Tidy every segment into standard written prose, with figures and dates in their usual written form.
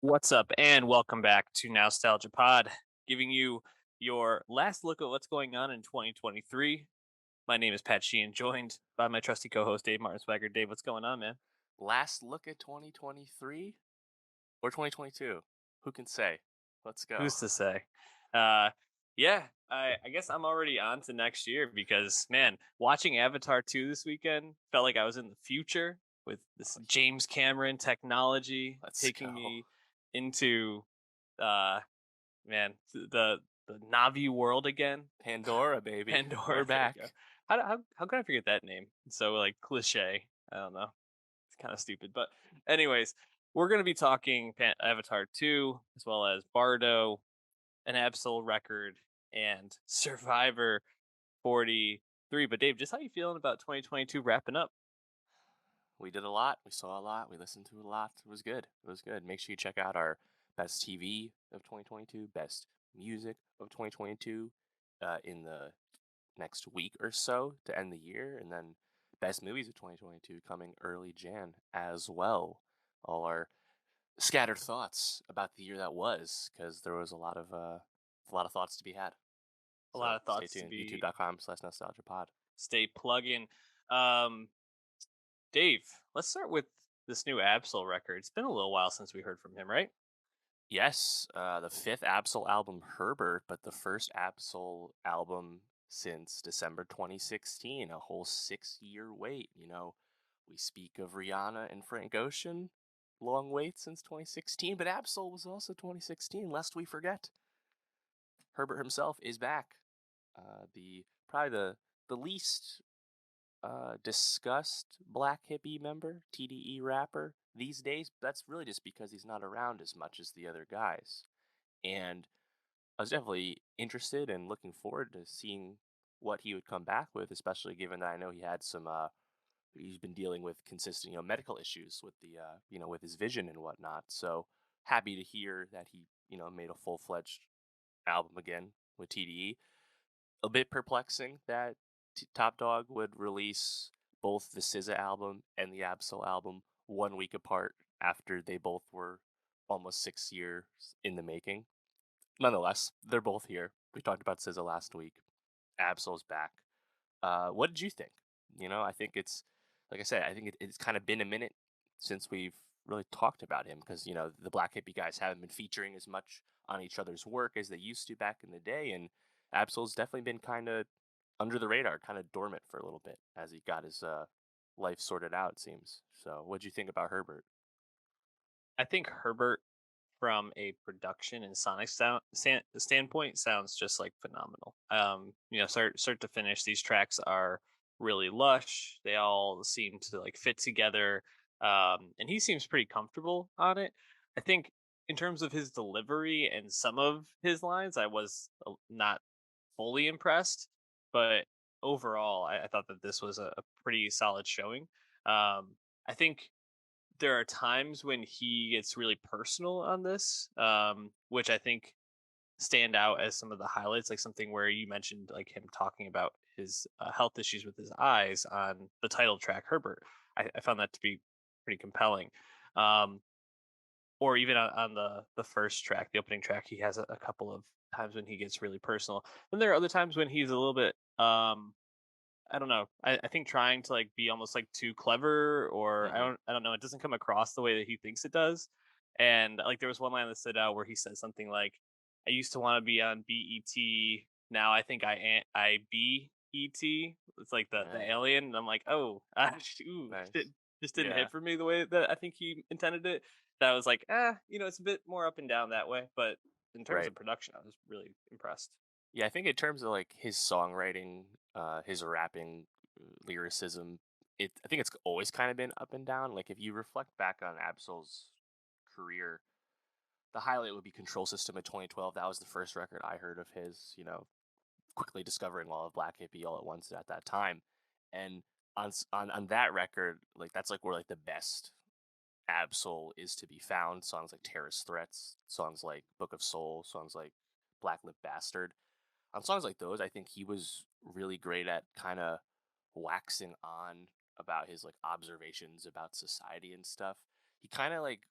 What's up, and welcome back to Nowstalgia Pod, giving you your last look at what's going on in 2023. My name is Pat Sheehan, joined by my trusty co-host Dave Martin Swagger. Dave, what's going on, man? Last look at 2023 or 2022? Who can say? Let's go. Who's to say? Uh, yeah, I guess I'm already on to next year because, man, watching Avatar 2 this weekend felt like I was in the future with this Oh, yeah. James Cameron technology Let's taking go. me into uh man, the Navi world again. Pandora, baby. Pandora, We're there we go. back. How can I forget that name? It's so like cliche. I don't know. It's kind of stupid, but anyways, we're gonna be talking Avatar 2 as well as Bardo, an Absol record, and Survivor 43. But Dave, just how you feeling about 2022 wrapping up? We did a lot. We saw a lot. We listened to a lot. It was good. It was good. Make sure you check out our best TV of 2022, best music of 2022 in the next week or so to end the year, and then best movies of 2022 coming early Jan as well. All our scattered thoughts about the year that was, because there was a lot of thoughts to be had. A lot So of stay thoughts to tuned. be YouTube.com/nostalgiapod. stay plugging. Um, Dave, let's start with this new Absol record. It's been a little while since we heard from him, right? Yes, the fifth Absol album, Herbert, but the first Absol album since December 2016. A whole 6-year wait. We speak of Rihanna and Frank Ocean. Long wait since 2016, but Absol was also 2016. Lest we forget. Herbert himself is back. The probably the least discussed Black Hippie member, TDE rapper these days. That's really just because he's not around as much as the other guys. And I was definitely interested and looking forward to seeing what he would come back with, especially given that I know he had some. He's been dealing with consistent, medical issues with with his vision and whatnot. So happy to hear that he, made a full-fledged album again with TDE. A bit perplexing that Top Dog would release both the SZA album and the Absol album 1 week apart after they both were almost 6 years in the making. Nonetheless, they're both here. We talked about SZA last week. Absol's back. What did you think? I think it's like I said. I think it's kind of been a minute since we've really talked about him because the Black Hippie guys haven't been featuring as much on each other's work as they used to back in the day, and Absol's definitely been kind of under the radar, kind of dormant for a little bit as he got his life sorted out. It seems. So, what'd you think about Herbert? I think Herbert, from a production and sonic standpoint, sounds just like phenomenal. Start to finish, these tracks are really lush. They all seem to like fit together, and he seems pretty comfortable on it. I think in terms of his delivery and some of his lines, I was not fully impressed, but overall, I thought that this was a pretty solid showing. I think there are times when he gets really personal on this, which I think stand out as some of the highlights, like something where you mentioned like him talking about his health issues with his eyes on the title track Herbert. I found that to be pretty compelling. Um, or even on the first track, the opening track, he has a couple of times when he gets really personal. Then there are other times when he's a little bit I don't know. I think trying to like be almost like too clever, or Mm-hmm. I don't know. It doesn't come across the way that he thinks it does. And like there was one line that stood out where he said something like, "I used to want to be on BET. Now I think I be ET." It's like the Right. alien. And I'm like, oh, ooh, shit, Nice. just didn't Yeah. hit for me the way that I think he intended it. That was like, it's a bit more up and down that way. But in terms Right. of production, I was really impressed. Yeah, I think in terms of like his songwriting, his rapping, lyricism, I think it's always kind of been up and down. Like if you reflect back on Absol's career, the highlight would be Control System in 2012. That was the first record I heard of his. Quickly discovering all of Black Hippie all at once at that time, and on that record, like that's like where like the best Absol is to be found. Songs like Terrorist Threats, songs like Book of Soul, songs like Black Lip Bastard. On songs like those, I think he was really great at kind of waxing on about his like observations about society and stuff. He kind of like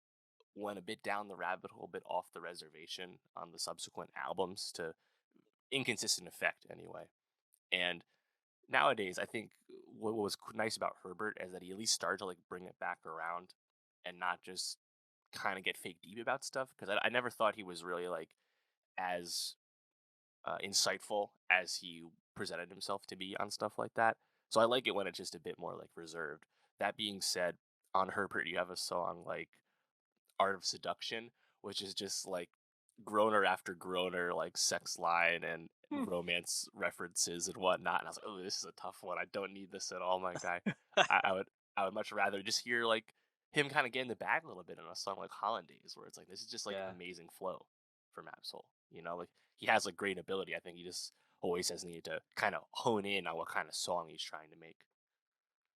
went a bit down the rabbit hole, a bit off the reservation on the subsequent albums to inconsistent effect anyway. And nowadays, I think what was nice about Herbert is that he at least started to like bring it back around and not just kind of get fake deep about stuff. Because I never thought he was really like as insightful as he presented himself to be on stuff like that. So I like it when it's just a bit more like reserved. That being said, on Herbert, you have a song like Art of Seduction, which is just like groaner after groaner, like sex line and Hmm. romance references and whatnot. And I was like, oh, this is a tough one. I don't need this at all, my guy. I would much rather just hear like him kind of get in the bag a little bit in a song like Hollandaise, where it's like this is just like Yeah. amazing flow from Absol. You know, like he has like great ability. I think he just always has needed to kind of hone in on what kind of song he's trying to make.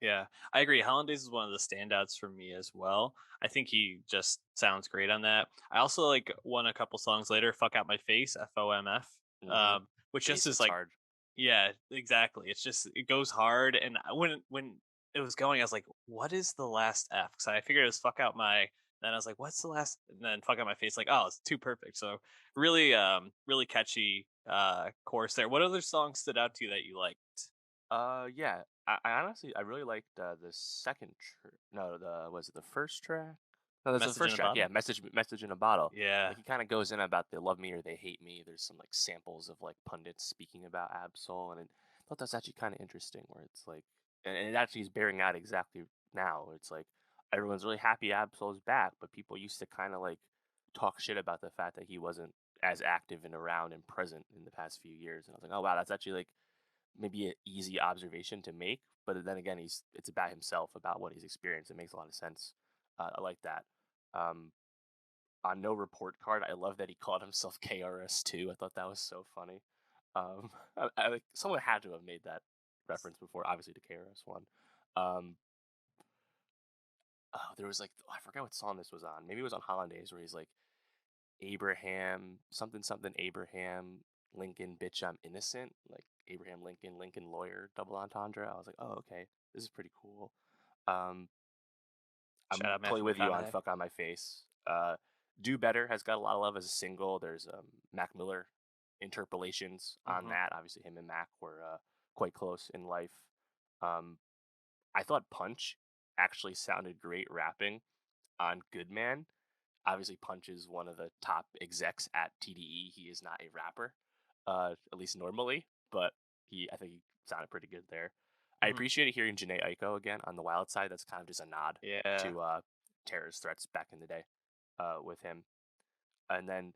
Yeah, I agree. Hollandaise is one of the standouts for me as well. I think he just sounds great on that. I also like one a couple songs later, "Fuck Out My Face," FOMF, Mm-hmm. which just Bass is hits like, hard. yeah, exactly. It's just it goes hard, and when it was going, I was like, "What is the last F?" Because I figured it was "Fuck Out My." Then I was like, "What's the last?" And then "Fuck Out My Face." Like, oh, it's too perfect. So really, really catchy chorus there. What other songs stood out to you that you liked? Yeah. I honestly I really liked the second no, the was it the first track? No, that's the "Message in first a track. Yeah, Bottle." message in a bottle. Yeah, Like he kind of goes in about they love me or they hate me. There's some like samples of like pundits speaking about Absol, and I thought that's actually kind of interesting. Where it's like, and it actually is bearing out exactly now. It's like everyone's really happy Absol's back, but people used to kind of like talk shit about the fact that he wasn't as active and around and present in the past few years. And I was like, oh wow, that's actually like maybe an easy observation to make, but then again, it's about himself, about what he's experienced. It makes a lot of sense. I like that. Um, on No Report Card, I love that he called himself KRS2. I thought that was so funny. Like someone had to have made that reference before, obviously to KRS One. Um, oh, there was like I forgot what song this was on. Maybe it was on Hollandaise where he's like Abraham something something Abraham Lincoln bitch I'm innocent, like Abraham Lincoln Lincoln lawyer double entendre. I was like, oh okay, this is pretty cool. Um, shout I'm out totally Matthew with you on McConaughey. fuck on my face. Do better has got a lot of love as a single. There's Mac Miller interpolations on Mhm. that. Obviously, him and Mac were quite close in life. Um, I thought Punch actually sounded great rapping on Good Man. Obviously, Punch is one of the top execs at TDE. He is not a rapper, at least normally, but I think he sounded pretty good there. I Mhm. appreciated hearing Janae Aiko again on the Wild Side. That's kind of just a nod Yeah. to terrorist threats back in the day with him. And then,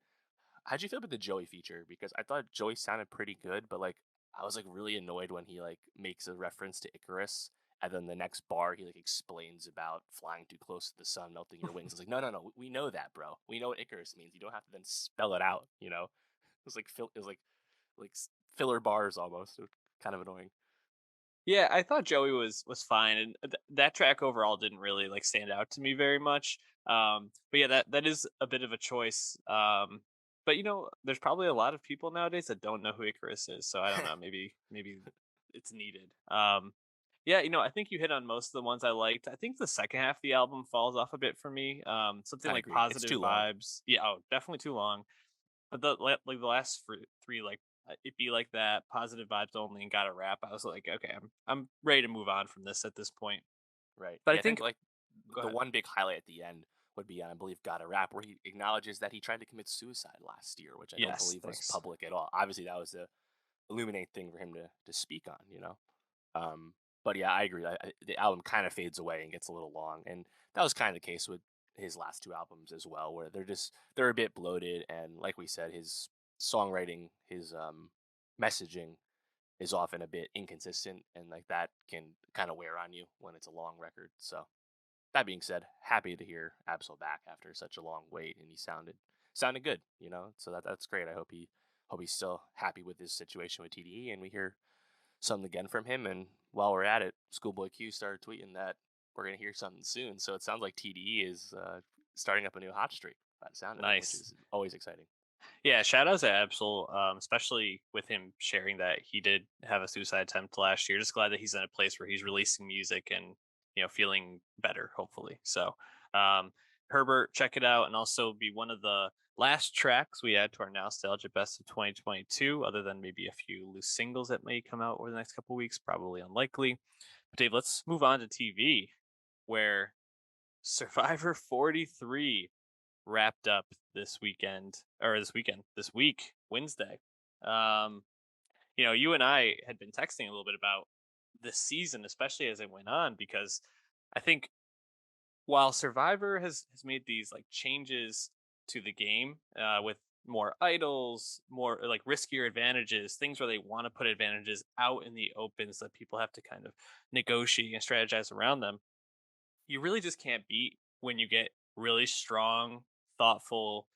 how'd you feel about the Joey feature? Because I thought Joey sounded pretty good, but like I was like really annoyed when he like makes a reference to Icarus, and then the next bar he like explains about flying too close to the sun, melting your wings. It's like no, no, no, we know that, bro. We know what Icarus means. You don't have to then spell it out. You know, it was like it was like filler bars almost. It was kind of annoying. Yeah, I thought Joey was fine, and that track overall didn't really like stand out to me very much. But yeah, that is a bit of a choice. But there's probably a lot of people nowadays that don't know who Icarus is, so I don't know. Maybe it's needed. Yeah, I think you hit on most of the ones I liked. I think the second half of the album falls off a bit for me. Something I like agree. It's too positive long. vibes. Yeah, oh, definitely too long. But like the last three, like it be like that, positive vibes only, and got a rap. I was like, okay, I'm ready to move on from this at this point. Right. But I Yeah, I think think, like go the ahead. one big highlight at the end would be, I believe, "Got a Rap," where he acknowledges that he tried to commit suicide last year, which I don't Yes, believe was thanks. public at all. Obviously, that was a illuminate thing for him to speak on, you know. But yeah, I agree. The album kind of fades away and gets a little long, and that was kind of the case with his last two albums as well, where they're a bit bloated, and like we said, his songwriting, his messaging is often a bit inconsistent, and like that can kind of wear on you when it's a long record. So that being said, happy to hear Absol back after such a long wait, and he sounded good, you know. So that's great. I hope he's still happy with his situation with TDE, and we hear something again from him. And while we're at it, Schoolboy Q started tweeting that we're gonna hear something soon. So it sounds like TDE is starting up a new hot streak by the sound of it, which Nice. is always exciting. Yeah, shout out to Absol, especially with him sharing that he did have a suicide attempt last year. Just glad that he's in a place where he's releasing music and feeling better, hopefully. So, um, Herbert, check it out, and also be one of the last tracks we add to our Nostalgia Best of 2022, other than maybe a few loose singles that may come out over the next couple weeks. Probably unlikely. But Dave, let's move on to TV, where Survivor 43 wrapped up this week, Wednesday. Um, you and I had been texting a little bit about this season, especially as it went on, because I think while Survivor has made these like changes to the game with more idols, more like riskier advantages, things where they want to put advantages out in the open so that people have to kind of negotiate and strategize around them. You really just can't beat when you get really strong, thoughtful,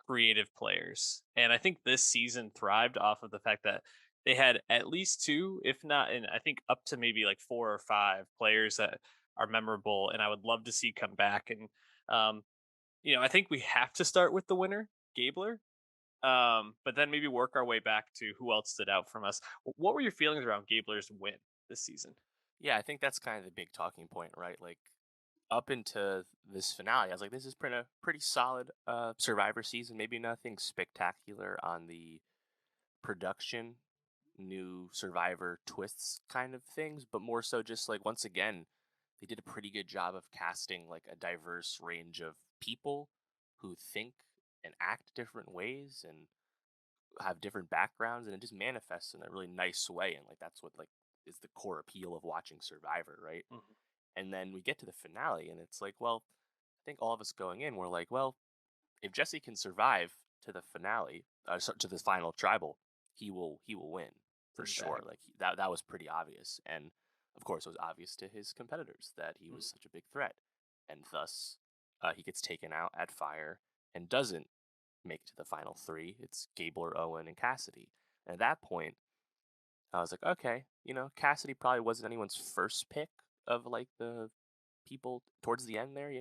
creative players. And I think this season thrived off of the fact that they had at least two, if not, and I think up to maybe like four or five players that are memorable and I would love to see come back. And, um, I think we have to start with the winner, Gabler, but then maybe work our way back to who else stood out from us. What were your feelings around Gabler's win this season? Yeah, I think that's kind of the big talking point, right? Like up into this finale, I was like, this is pretty solid Survivor season. Maybe nothing spectacular on the production, new Survivor twists kind of things, but more so just like once again, they did a pretty good job of casting like a diverse range of people who think and act different ways and have different backgrounds, and it just manifests in a really nice way. And like that's what like is the core appeal of watching Survivor, right? Mhm. And then we get to the finale, and it's like, well, I think all of us going in, we're like, well, if Jesse can survive to the finale, to the final tribal, he will win It's for in the sure. bag. Like that was pretty obvious, and of course, it was obvious to his competitors that he was Mhm. such a big threat, and thus he gets taken out at fire and doesn't make it to the final three. It's Gabler, Owen, and Cassidy. And at that point, I was like, okay, Cassidy probably wasn't anyone's first pick of like the people towards the end there,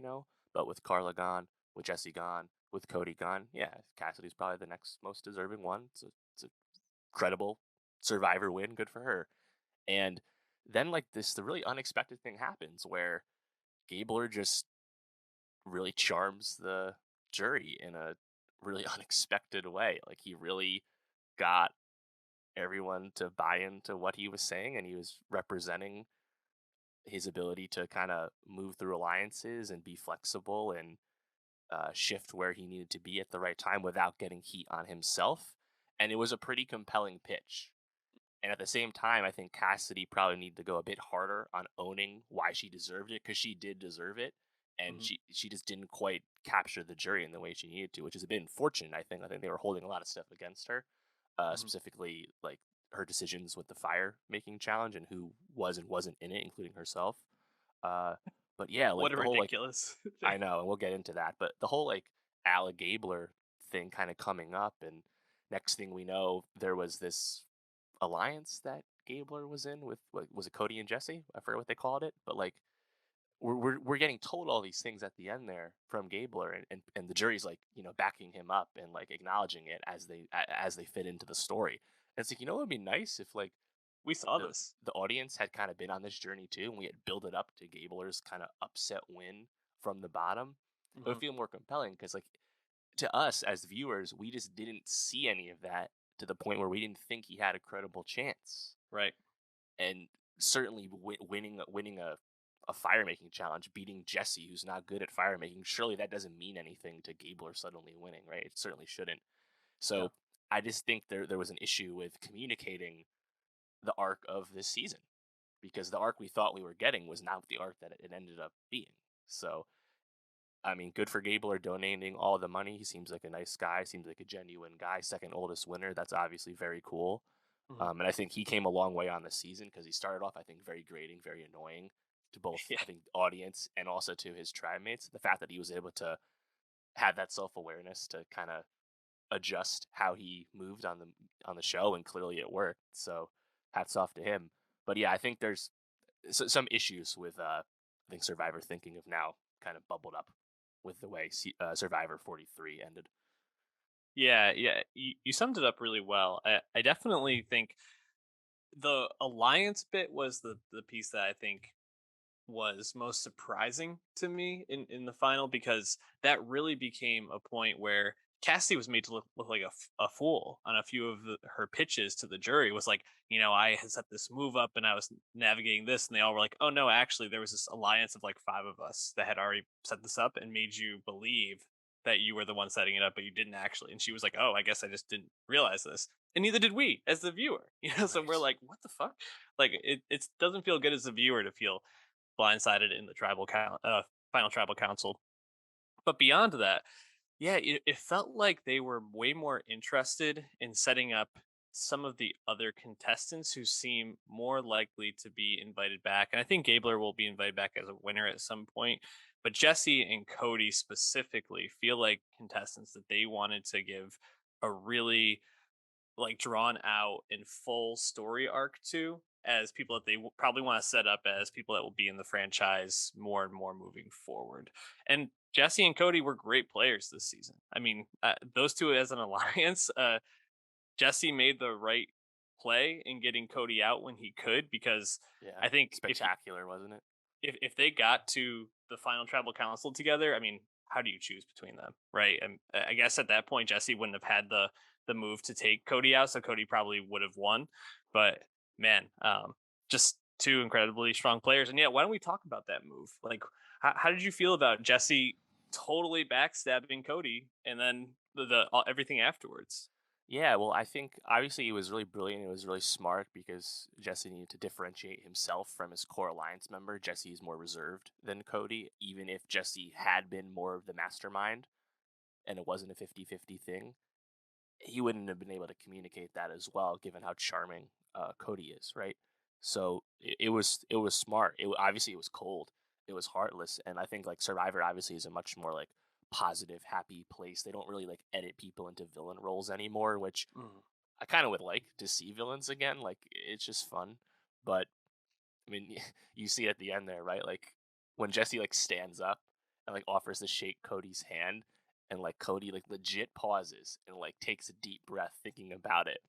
but with Carla gone, with Jesse gone, with Cody gone, yeah, Cassidy's probably the next most deserving one. It's a credible survivor win, good for her. And then like this, the really unexpected thing happens where Gabler just really charms the jury in a really unexpected way. Like he really got everyone to buy into what he was saying, and he was representing his ability to kind of move through alliances and be flexible and shift where he needed to be at the right time without getting heat on himself. And it was a pretty compelling pitch. And at the same time, I think Cassidy probably needed to go a bit harder on owning why she deserved it, because she did deserve it, and Mhm. she just didn't quite capture the jury in the way she needed to, which is a bit unfortunate. I think they were holding a lot of stuff against her, Mhm. specifically like her decisions with the fire making challenge and who was and wasn't in it, including herself. Uh, but yeah, What like a the whole like ridiculous thing. I know, and we'll get into that, but the whole like Alec Gabler thing kind of coming up, and next thing we know, there was this alliance that Gabler was in with what was it, Cody and Jesse? I forget what they called it, but like we're getting told all these things at the end there from Gabler, and the jury's like backing him up and like acknowledging it as as they fit into the story. And it's like what would be nice if like We saw the this. the audience had kind of been on this journey too, and we had built it up to Gabler's kind of upset win from the bottom. It would Mhm. feel more compelling because like to us as viewers, we just didn't see any of that to the point where we didn't think he had a credible chance. Right. And certainly winning a fire making challenge, beating Jesse, who's not good at fire making, surely that doesn't mean anything to Gabler suddenly winning, right? It certainly shouldn't. No. So I just think there was an issue with communicating the arc of this season, because the arc we thought we were getting was not the arc that it ended up being. So I mean, good for Gabler donating all the money. He seems like a nice guy, seems like a genuine guy. Second oldest winner. That's obviously very cool. Mhm. And I think he came a long way on the season because he started off, I think, very grating, very annoying to both, Yeah. I think, the audience and also to his tribe mates. The fact that he was able to have that self awareness to kind of adjust how he moved on the show, and clearly it worked. So hats off to him. But yeah, I think there's some issues with I think Survivor thinking of now kind of bubbled up with the way Survivor 43 ended. Yeah, yeah. You summed it up really well. I definitely think the alliance bit was the piece that I think was most surprising to me in the final, because that really became a point where Cassie was made to look like a fool on a few of her pitches to the jury. It was like, I had set this move up and I was navigating this, and they all were like, oh no, actually, there was this alliance of like five of us that had already set this up and made you believe that you were the one setting it up, but you didn't actually. And she was like, oh, I guess I just didn't realize this. And neither did we as the viewer. So we're Right. like, what the fuck? Like it doesn't feel good as a viewer to feel blindsided in the final tribal council. But beyond that, yeah, it felt like they were way more interested in setting up some of the other contestants who seem more likely to be invited back. And I think Gabler will be invited back as a winner at some point. But Jesse and Cody specifically feel like contestants that they wanted to give a really like drawn out and full story arc to, as people that they probably want to set up as people that will be in the franchise more and more moving forward. And Jesse and Cody were great players this season. I mean, those two as an alliance, Jesse made the right play in getting Cody out when he could, because Yeah. I think Spectacular, wasn't it? if they got to the final tribal council together, I mean, how do you choose between them, right? And I guess at that point, Jesse wouldn't have had the move to take Cody out, so Cody probably would have won. But man, just two incredibly strong players. And yeah, why don't we talk about that move? Like, how did you feel about Jesse totally backstabbing Cody, and then everything afterwards? Yeah, well, I think obviously it was really brilliant. It was really smart because Jesse needed to differentiate himself from his core alliance member. Jesse is more reserved than Cody, even if Jesse had been more of the mastermind and it wasn't a 50-50 thing. He wouldn't have been able to communicate that as well, given how charming Cody is, right? So it was smart. Obviously it was cold, it was heartless, and I think like Survivor obviously is a much more like positive, happy place. They don't really like edit people into villain roles anymore, which Mm, I kind of would like to see villains again. Like it's just fun, but I mean, you see at the end there, right? Like when Jesse like stands up and like offers to shake Cody's hand, and like Cody like legit pauses and like takes a deep breath thinking about it.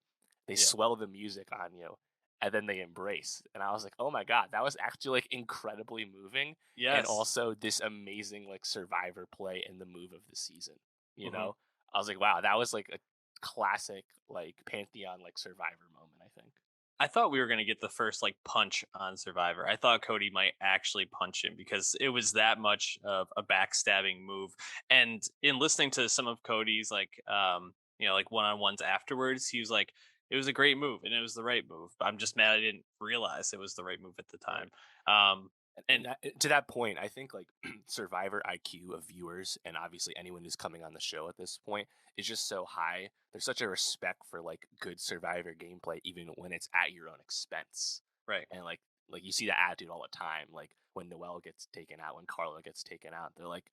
They yeah. swell the music on you, and then they embrace. And I was like, oh my god, that was actually like incredibly moving, and Yes. also this amazing like Survivor play and the move of the season. You Hmm. know, I was like, wow, that was like a classic like pantheon like Survivor moment. I think. I thought we were going to get the first like punch on Survivor. I thought Cody might actually punch him because it was that much of a backstabbing move. And in listening to some of Cody's like one-on-ones afterwards, he was like, it was a great move and it was the right move. I'm just mad I didn't realize it was the right move at the time. Right. Um And and to that point, I think like Survivor IQ of viewers and obviously anyone who's coming on the show at this point is just so high. There's such a respect for like good Survivor gameplay, even when it's at your own expense. right. And like you see that attitude all the time. Like when Noelle gets taken out, when Carla gets taken out, they're like,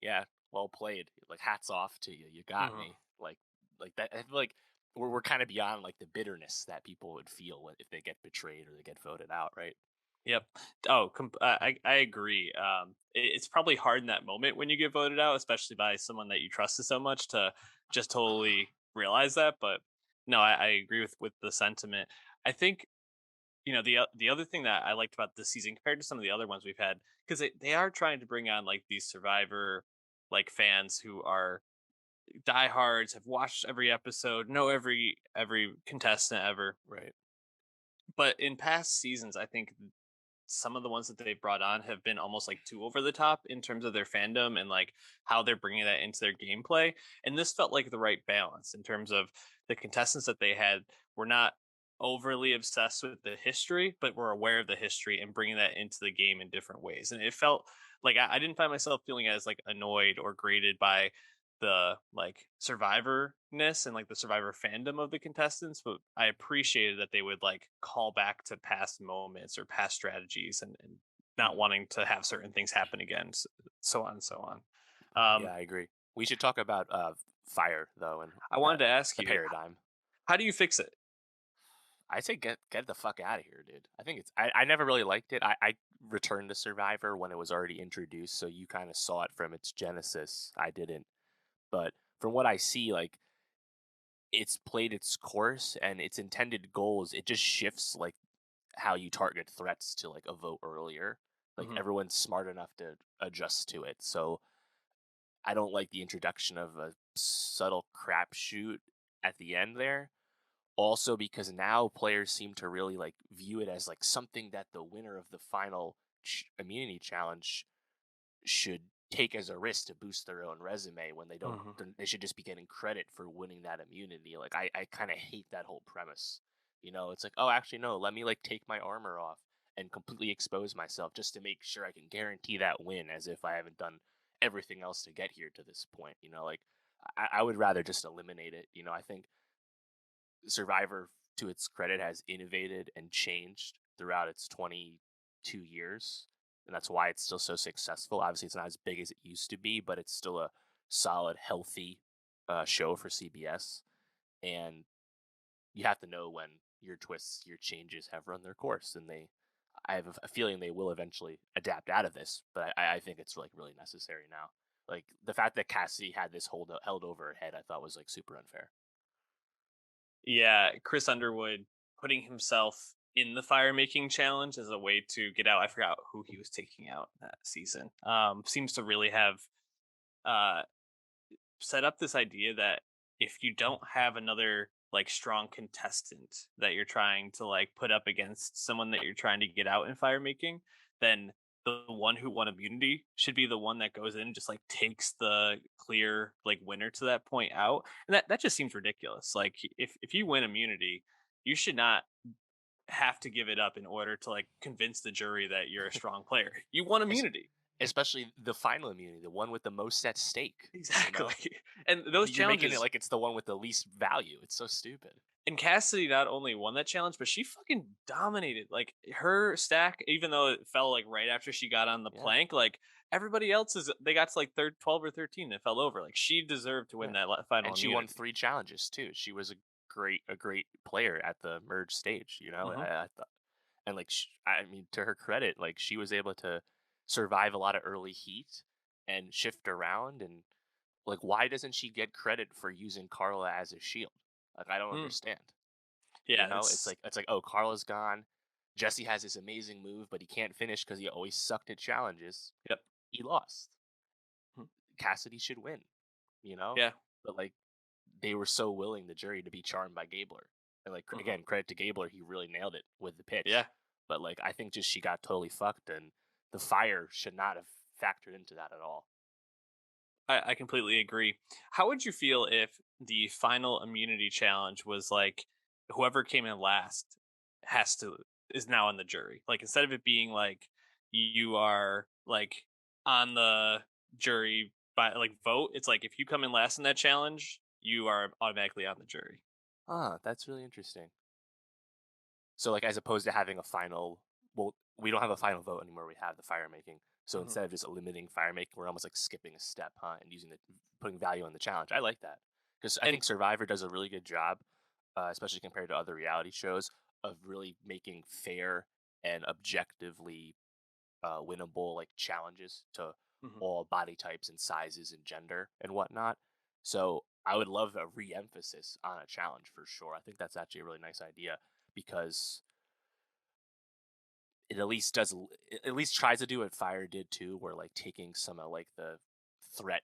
"Yeah, well played. Like hats off to you. You got Mhm. me." Like that. I feel like we're kind of beyond like the bitterness that people would feel if they get betrayed or they get voted out, right? Yep. Oh, I agree. It's probably hard in that moment when you get voted out, especially by someone that you trusted so much, to just totally realize that. But no, I agree with the sentiment. I think the other thing that I liked about this season compared to some of the other ones we've had, because they are trying to bring on like these Survivor like fans who are diehards, have watched every episode, know every contestant ever. Right. But in past seasons, I think some of the ones that they've brought on have been almost like too over the top in terms of their fandom and like how they're bringing that into their gameplay. And this felt like the right balance in terms of the contestants that they had were not overly obsessed with the history, but were aware of the history and bringing that into the game in different ways. And it felt like I didn't find myself feeling as like annoyed or grated by the like survivorness and like the survivor fandom of the contestants, but I appreciated that they would like call back to past moments or past strategies, and not Mhm. wanting to have certain things happen again, so on and so on. Yeah, I agree. We should talk about fire though and I wanted that to ask the you, paradigm. how do you fix it? I say get the fuck out of here, dude. I think I never really liked it. I returned to Survivor when it was already introduced, so you kind of saw it from its genesis. I didn't. But from what I see, like it's played its course and its intended goals, it just shifts like how you target threats to like a vote earlier. Like Hmm. everyone's smart enough to adjust to it. So I don't like the introduction of a subtle crapshoot at the end there. Also, because now players seem to really like view it as like something that the winner of the final immunity challenge should take as a risk to boost their own resume when Hmm. they should just be getting credit for winning that immunity. Like I kind of hate that whole premise. It's like, oh, actually no, let me like take my armor off and completely expose myself just to make sure I can guarantee that win, as if I haven't done everything else to get here to this point. Like I would rather just eliminate it. I think Survivor, to its credit, has innovated and changed throughout its 22 years, and that's why it's still so successful. Obviously, it's not as big as it used to be, but it's still a solid, healthy show for CBS. And you have to know when your twists, your changes have run their course, and I have a feeling they will eventually adapt out of this. But I think it's like really necessary now. Like the fact that Cassidy had this held over her head, I thought was like super unfair. Yeah, Chris Underwood putting himself in the fire making challenge as a way to get out. I forgot who he was taking out that season. Seems to really have uh, set up this idea that if you don't have another like strong contestant that you're trying to like put up against someone that you're trying to get out in fire making, then the one who won immunity should be the one that goes in and just like takes the clear like winner to that point out. And that just seems ridiculous. Like if you win immunity, you should not have to give it up in order to like convince the jury that you're a strong player. You won Es- immunity. Especially the final immunity, the one with the most at stake. You know, Exactly. And those you're making it challenges. like it's the one with the least value. It's so stupid. And Cassidy not only won that challenge, but she fucking dominated. Like her stack, even though it fell like right after she got on the Yeah, plank, like everybody else's, they got to like third 12 or 13 and fell over. Like she deserved to win yeah, that final and she won immunity. 3 challenges too. She was a great player at the merge stage. Hmm. I thought, and like I mean, to her credit, like she was able to survive a lot of early heat and shift around. And like, why doesn't she get credit for using Carla as a shield? Like, I don't Mm. understand. Yeah, It's it's, like oh, Carla's gone. Jesse has this amazing move, but he can't finish because he always sucked at challenges. yep. He lost. Mhm. Cassidy should win, you know? Yeah. But like they were so willing, the jury, to be charmed by Gabler. And like Hmm. again, credit to Gabler, he really nailed it with the pitch. Yeah. But like I think just she got totally fucked, and the fire should not have factored into that at all. I completely agree. How would you feel if the final immunity challenge was like whoever came in last has to is now on the jury? Like instead of it being like you are like on the jury by like vote, it's like if you come in last in that challenge, you are automatically on the jury. Ah, that's really interesting. So like as opposed to having a final, well, we don't have a final vote anymore. We have the fire making. So Hmm. instead of just limiting fire making, we're almost like skipping a step, huh? And using the putting value on the challenge. I like that because I And think Survivor does a really good job, especially compared to other reality shows, of really making fair and objectively winnable like challenges to mhm. all body types and sizes and gender and whatnot. So I would love a re-emphasis on a challenge for sure. I think that's actually a really nice idea because it it at least tries to do what Fire did too, where like taking some of like the threat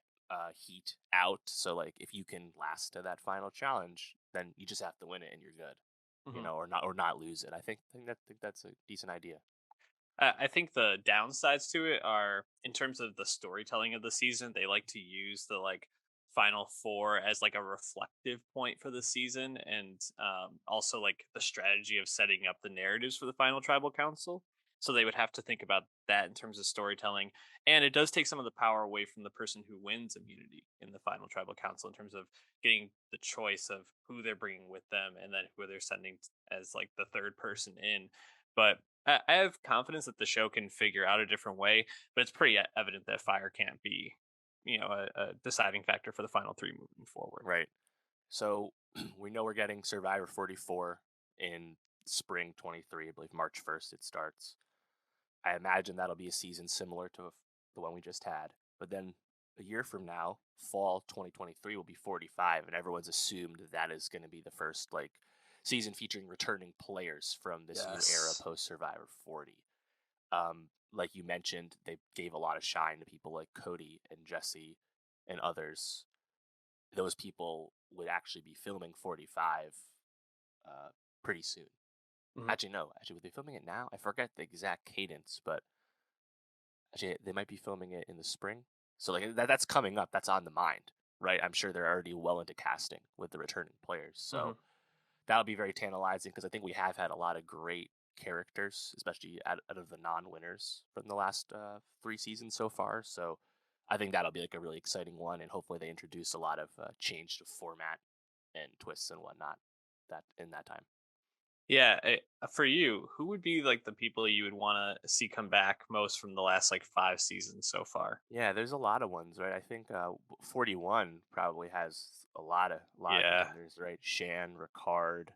heat out. So like if you can last to that final challenge, then you just have to win it and you're good. Mhm. Or not lose it. I think that's a decent idea. I think the downsides to it are in terms of the storytelling of the season. They like to use the like final four as like a reflective point for the season, and also like the strategy of setting up the narratives for the final tribal council. So they would have to think about that in terms of storytelling, and it does take some of the power away from the person who wins immunity in the final tribal council in terms of getting the choice of who they're bringing with them, and then who they're sending as like the third person in. But I have confidence that the show can figure out a different way, but it's pretty evident that fire can't be, a deciding factor for the final three moving forward. Right. So we know we're getting Survivor 44 in spring 23. I believe March 1st it starts. I imagine that'll be a season similar to the one we just had. But then a year from now, fall 2023 will be 45, and everyone's assumed that is going to be the first like season featuring returning players from this new era Yes. post Survivor 40. Um, like you mentioned, they gave a lot of shine to people like Cody and Jesse and others. Those people would actually be filming 45 uh, pretty soon. Mhm. Actually, no. Actually, were they filming it now? I forget the exact cadence, but actually, they might be filming it in the spring. So like that's coming up. That's on the mind, right? I'm sure they're already well into casting with the returning players. Mhm. So that'll be very tantalizing because I think we have had a lot of great characters, especially out of the non-winners from the last 3 seasons so far. So I think that'll be like a really exciting one, and hopefully they introduce a lot of change to format and twists and whatnot that in that time. Yeah, for you, who would be like the people you would want to see come back most from the last like 5 seasons so far? Yeah, there's a lot of ones, right? I think 41 probably has a lot of Yeah. contenders, right? Shan, Ricard,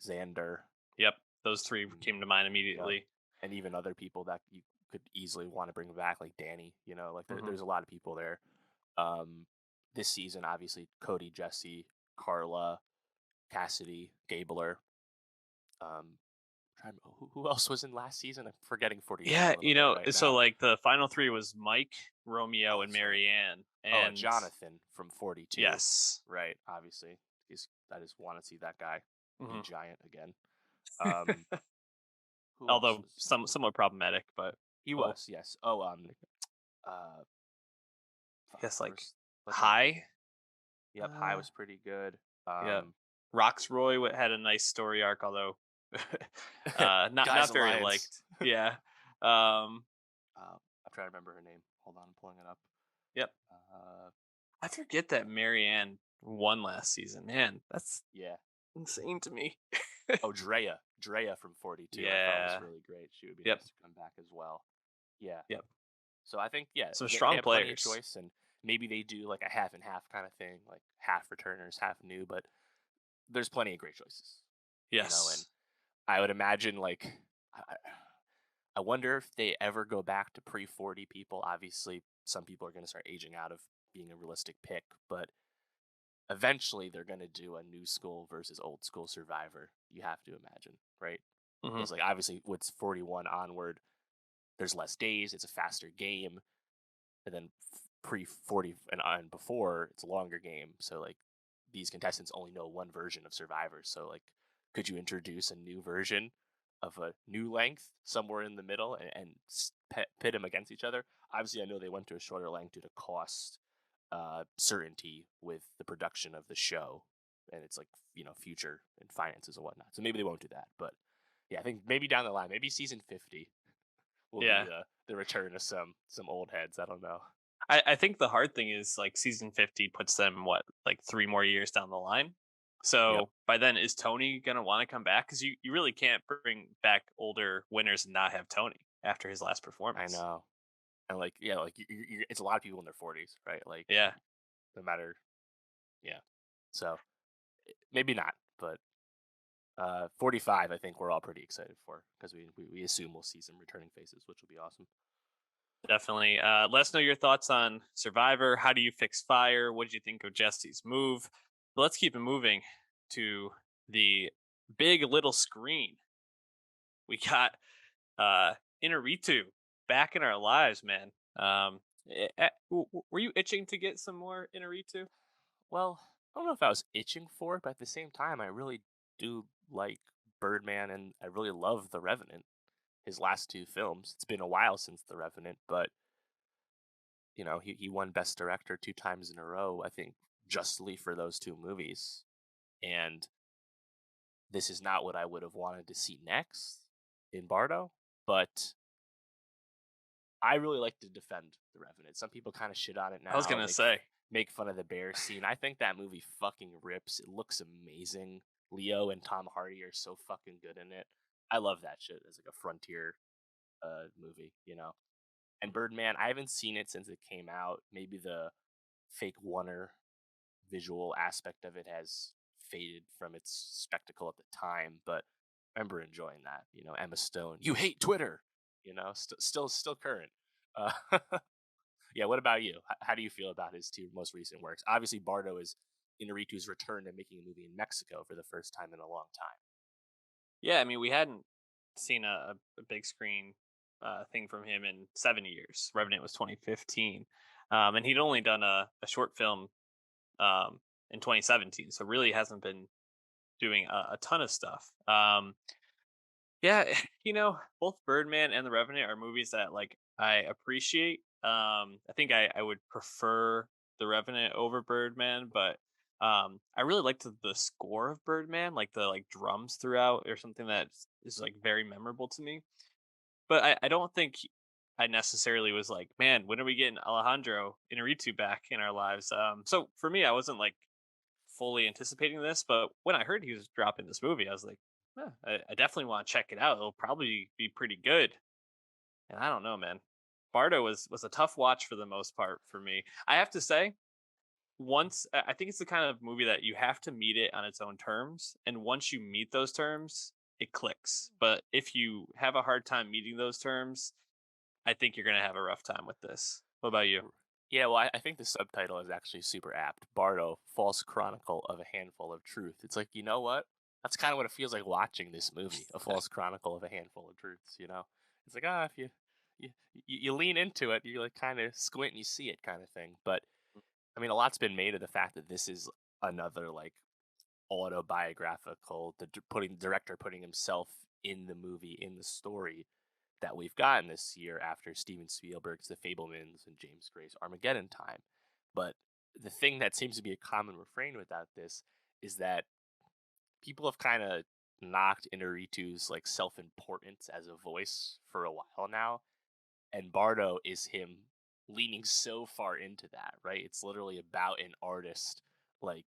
Xander, Yep. Those three mm, came to mind yep, immediately. and even other people that you could easily want to bring back, like Danny. Like Hmm. there's a lot of people there. Um, this season, obviously, Cody, Jesse, Carla, Cassidy, Gabler. Who else was in last season? I'm forgetting 49 a Yeah, little bit right so now. like the final three was Mike, Oh, Romeo, and that's right. Marianne. Oh, And Jonathan from 42, yes. right? Obviously, I just want to see that guy be Hmm. giant again. Um, who else Although was somewhat problematic, but he oh, was? Yes. Oh, uh, I guess there like was bunch of other High. people. Yep, High Uh, was pretty good. yeah. Um, Roxroy had a nice story arc, although not Guys very Alliance. liked. Yeah. Um, I'm trying to remember her name. Hold on, I'm pulling it up. yep. Uh, I forget that Marianne won last season. Man, that's yeah. insane to me. Oh, Drea from 42. I thought was Yeah. really great. She would be Yep. nice to come back as well. Yeah. Yep. So I think Some they strong have plenty of players. choice, and maybe they do like a half and half kind of thing, like half returners, half new. But there's plenty of great choices, and Yes. I would imagine like I, I wonder if they ever go back to pre-40 people. Obviously, some people are going to start aging out of being a realistic pick, but eventually they're going to do a new school versus old school Survivor. You have to imagine, right? Hmm. Because like obviously, what's 41 onward, there's less days. It's a faster game, and then pre 40 and before it's a longer game. So like these contestants only know one version of Survivor. So like, could you introduce a new version of a new length somewhere in the middle pit them against each other? Obviously, I know they went to a shorter length due to cost certainty with the production of the show, and it's like future and finances and whatnot. So maybe they won't do that, but yeah, I think maybe down the line, maybe season 50 will be Yeah. the return of some old heads. I don't know. I think the hard thing is like season 50 puts them what, like 3 more years down the line. Yep, So by then, is Tony gonna want to come back? Because you really can't bring back older winners and not have Tony after his last I performance. know. And like yeah, like it's a lot of people in their 40s, right? Like Yeah. no matter, yeah. So maybe not, but 45, I think we're all pretty excited for because we assume we'll see some returning faces, which will be awesome. Definitely. Let us know your thoughts on Survivor. How do you fix fire? What did you think of Jesse's move? But let's keep it moving to the big little screen. We got Inaritu back in our lives, man. Were you itching to get some more Inaritu? Well, I don't know if I was itching for it, but at the same time, I really do like Birdman, and I really love The Revenant. His last two films. It's been a while since The Revenant, but he won Best Director 2 times in a row. I think justly for those two movies, and this is not what I would have wanted to see next in Bardo, but I really like to defend The Revenant. Some people kind of shit on it I was now, gonna say, make fun of the bear scene. I think that movie fucking rips. It looks amazing. Leo and Tom Hardy are so fucking good in it. I love that shit as like a frontier movie. And Birdman, I haven't seen it since it came out. Maybe the fake oneer visual aspect of it has faded from its spectacle at the time, but I remember enjoying that. Emma Stone, you hate Twitter. Still current. Uh, yeah. What about you? How do you feel about his two most recent works? Obviously, Bardo is Inarritu's return to making a movie in Mexico for the first time in a long time. yeah. I mean, we hadn't seen a big screen. thing from him in 7 years. Revenant was 2015, and he'd only done a short film in 2017, so really hasn't been doing a ton of stuff. Yeah, both Birdman and The Revenant are movies that like I appreciate. I think I would prefer The Revenant over Birdman, but I really liked the score of Birdman, like the like drums throughout, or something that is like very memorable to me. But I don't think I necessarily was like, man, when are we getting Alejandro Inarritu back in our lives? So for me, I wasn't like fully anticipating this, but when I heard he was dropping this movie, I was like, "Huh, I definitely want to check it out. It'll probably be pretty good." And I don't know, man. Bardo was a tough watch for the most part for me. I have to say, once I think it's the kind of movie that you have to meet it on its own terms, and once you meet those terms, it clicks. But if you have a hard time meeting those terms, I think you're gonna have a rough time with this. What about you? R- Yeah, well, I think the subtitle is actually super apt. Bardo, False Chronicle of a Handful of Truth. It's like, you know what? That's kind of what it feels like watching this movie, a false chronicle of a handful of truths. It's like, if you lean into it, you like kind of squint and you see it, kind of thing. But I mean, a lot's been made of the fact that this is another like autobiographical, putting director putting himself in the movie, in the story that we've gotten this year after Steven Spielberg's The Fablemans and James Gray's Armageddon Time. But the thing that seems to be a common refrain without this is that people have kind of knocked Inarritu's like self-importance as a voice for a while now, and Bardo is him leaning so far into that, right? It's literally about an artist like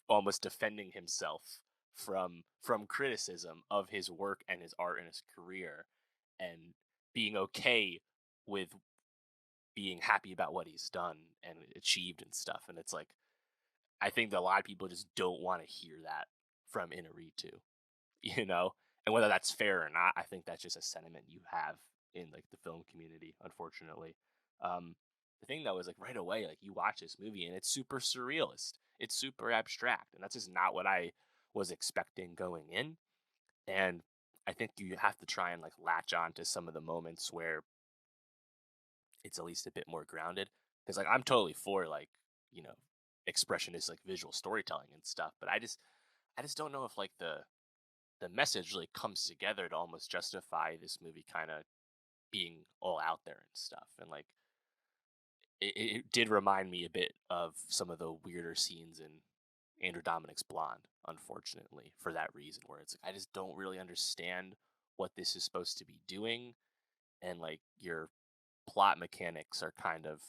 almost defending himself from criticism of his work and his art and his career, and being okay with being happy about what he's done and achieved and stuff. And it's like, I think that a lot of people just don't want to hear that from Inarritu, you know? And whether that's fair or not, I think that's just a sentiment you have in like the film community, unfortunately. Um, the thing though is like right away, like you watch this movie and it's super surrealist. It's super abstract. And that's just not what I was expecting going in. And I think you have to try and like latch on to some of the moments where it's at least a bit more grounded. Because like I'm totally for like, you know, expressionist like visual storytelling and stuff. But I just don't know if like the message really comes together to almost justify this movie kind of being all out there and stuff. And like it did remind me a bit of some of the weirder scenes in Andrew Dominic's Blonde, unfortunately, for that reason, where it's like I just don't really understand what this is supposed to be doing, and like your plot mechanics are kind of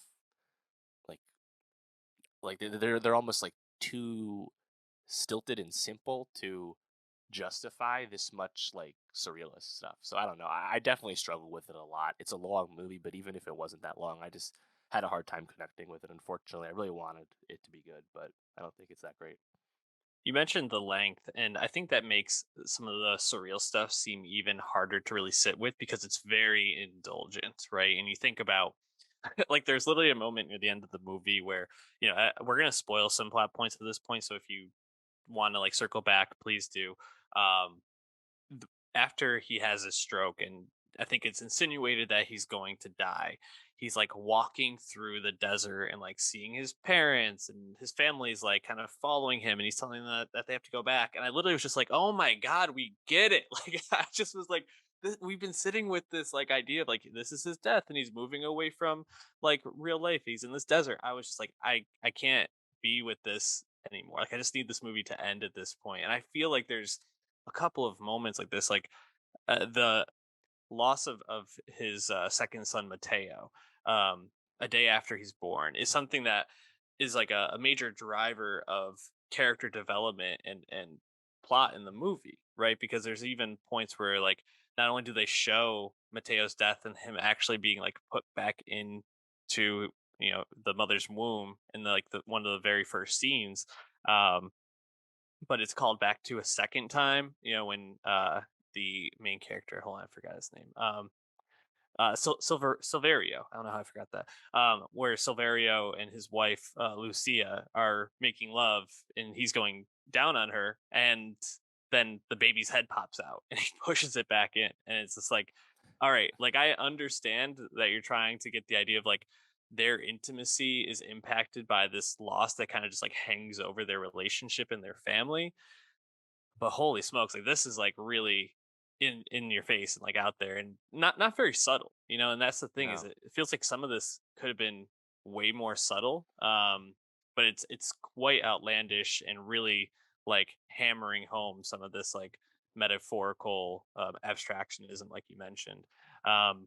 like they're almost like too stilted and simple to justify this much like surrealist stuff. So I don't know. I definitely struggle with it a lot. It's a long movie, but even if it wasn't that long, I just had a hard time connecting with it. Unfortunately, I really wanted it to be good, but I don't think it's that great. You mentioned the length, and I think that makes some of the surreal stuff seem even harder to really sit with because it's very indulgent, right? And you think about like there's literally a moment near the end of the movie where we're gonna spoil some plot points at this point, so if you want to like circle back, please do. Um, After he has his stroke, and I think it's insinuated that he's going to die. He's like walking through the desert and like seeing his parents, and his family's like kind of following him, and he's telling them that they have to go back. And I literally was just like, oh my God, we get it. Like, I just was like, we've been sitting with this like idea of like this is his death and he's moving away from like real life. He's in this desert. I was just like, I can't be with this anymore. Like, I just need this movie to end at this point. And I feel like there's a couple of moments like this, like the loss of his second son Mateo, um, a day after he's born, is something that is like a major driver of character development and plot in the movie, right? Because there's even points where like not only do they show Mateo's death and him actually being like put back into the mother's womb in the one of the very first scenes, um, but it's called back to a second time, when the main character, hold on, I forgot his name. Silverio. I don't know how I forgot that. Where Silverio and his wife Lucia are making love, and he's going down on her, and then the baby's head pops out, and he pushes it back in, and it's just like all right, like I understand that you're trying to get the idea of like their intimacy is impacted by this loss that kind of just like hangs over their relationship and their family. But holy smokes, like this is like really in your face and like out there and not very subtle, you know. And that's the thing is No. it feels like some of this could have been way more subtle, but it's quite outlandish and really like hammering home some of this like metaphorical abstractionism, like you mentioned. Um,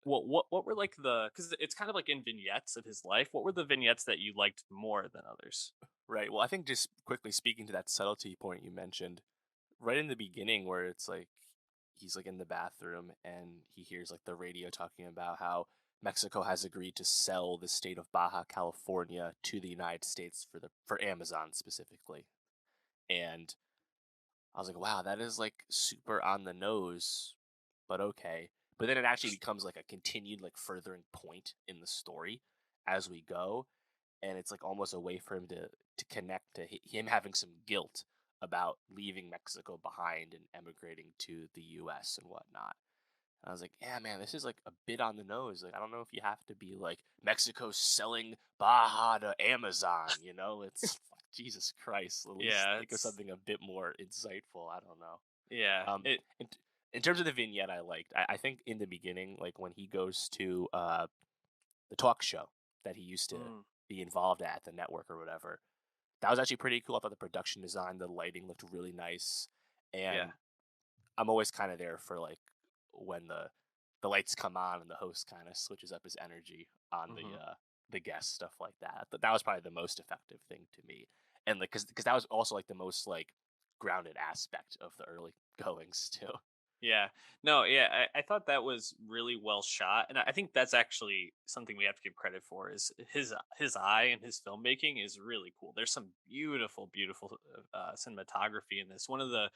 what were like the because it's kind of like in vignettes of his life. What were the vignettes that you liked more than others? Right. Well, I think just quickly speaking to that subtlety point you mentioned, right in the beginning where it's like he's like in the bathroom and he hears like the radio talking about how Mexico has agreed to sell the state of Baja California to the United States for Amazon specifically. And I was like, wow, that is like super on the nose, but okay. But then it actually becomes like a continued like furthering point in the story as we go, and it's like almost a way for him to connect to him having some guilt about leaving Mexico behind and emigrating to the U.S. and whatnot. And I was like, yeah, man, this is like a bit on the nose. Like, I don't know if you have to be like Mexico's selling Baja to Amazon. It's like Jesus Christ. At least Yeah, think of it's something a bit more insightful. I don't know. yeah Um, it. in terms of the vignette, I liked. I think in the beginning, like when he goes to the talk show that he used to Mm, be involved at the network or whatever. That was actually pretty cool. I thought the production design, the lighting looked really nice, yeah. and I'm always kind of there for like when the lights come on and the host kind of switches up his energy on Hmm. the guest stuff like that. That was probably the most effective thing to me, and like because that was also like the most like grounded aspect of the early goings too. Yeah. No, yeah, I thought that was really well shot. And I think that's actually something we have to give credit for is his eye and his filmmaking is really cool. There's some beautiful, beautiful cinematography in this. One of the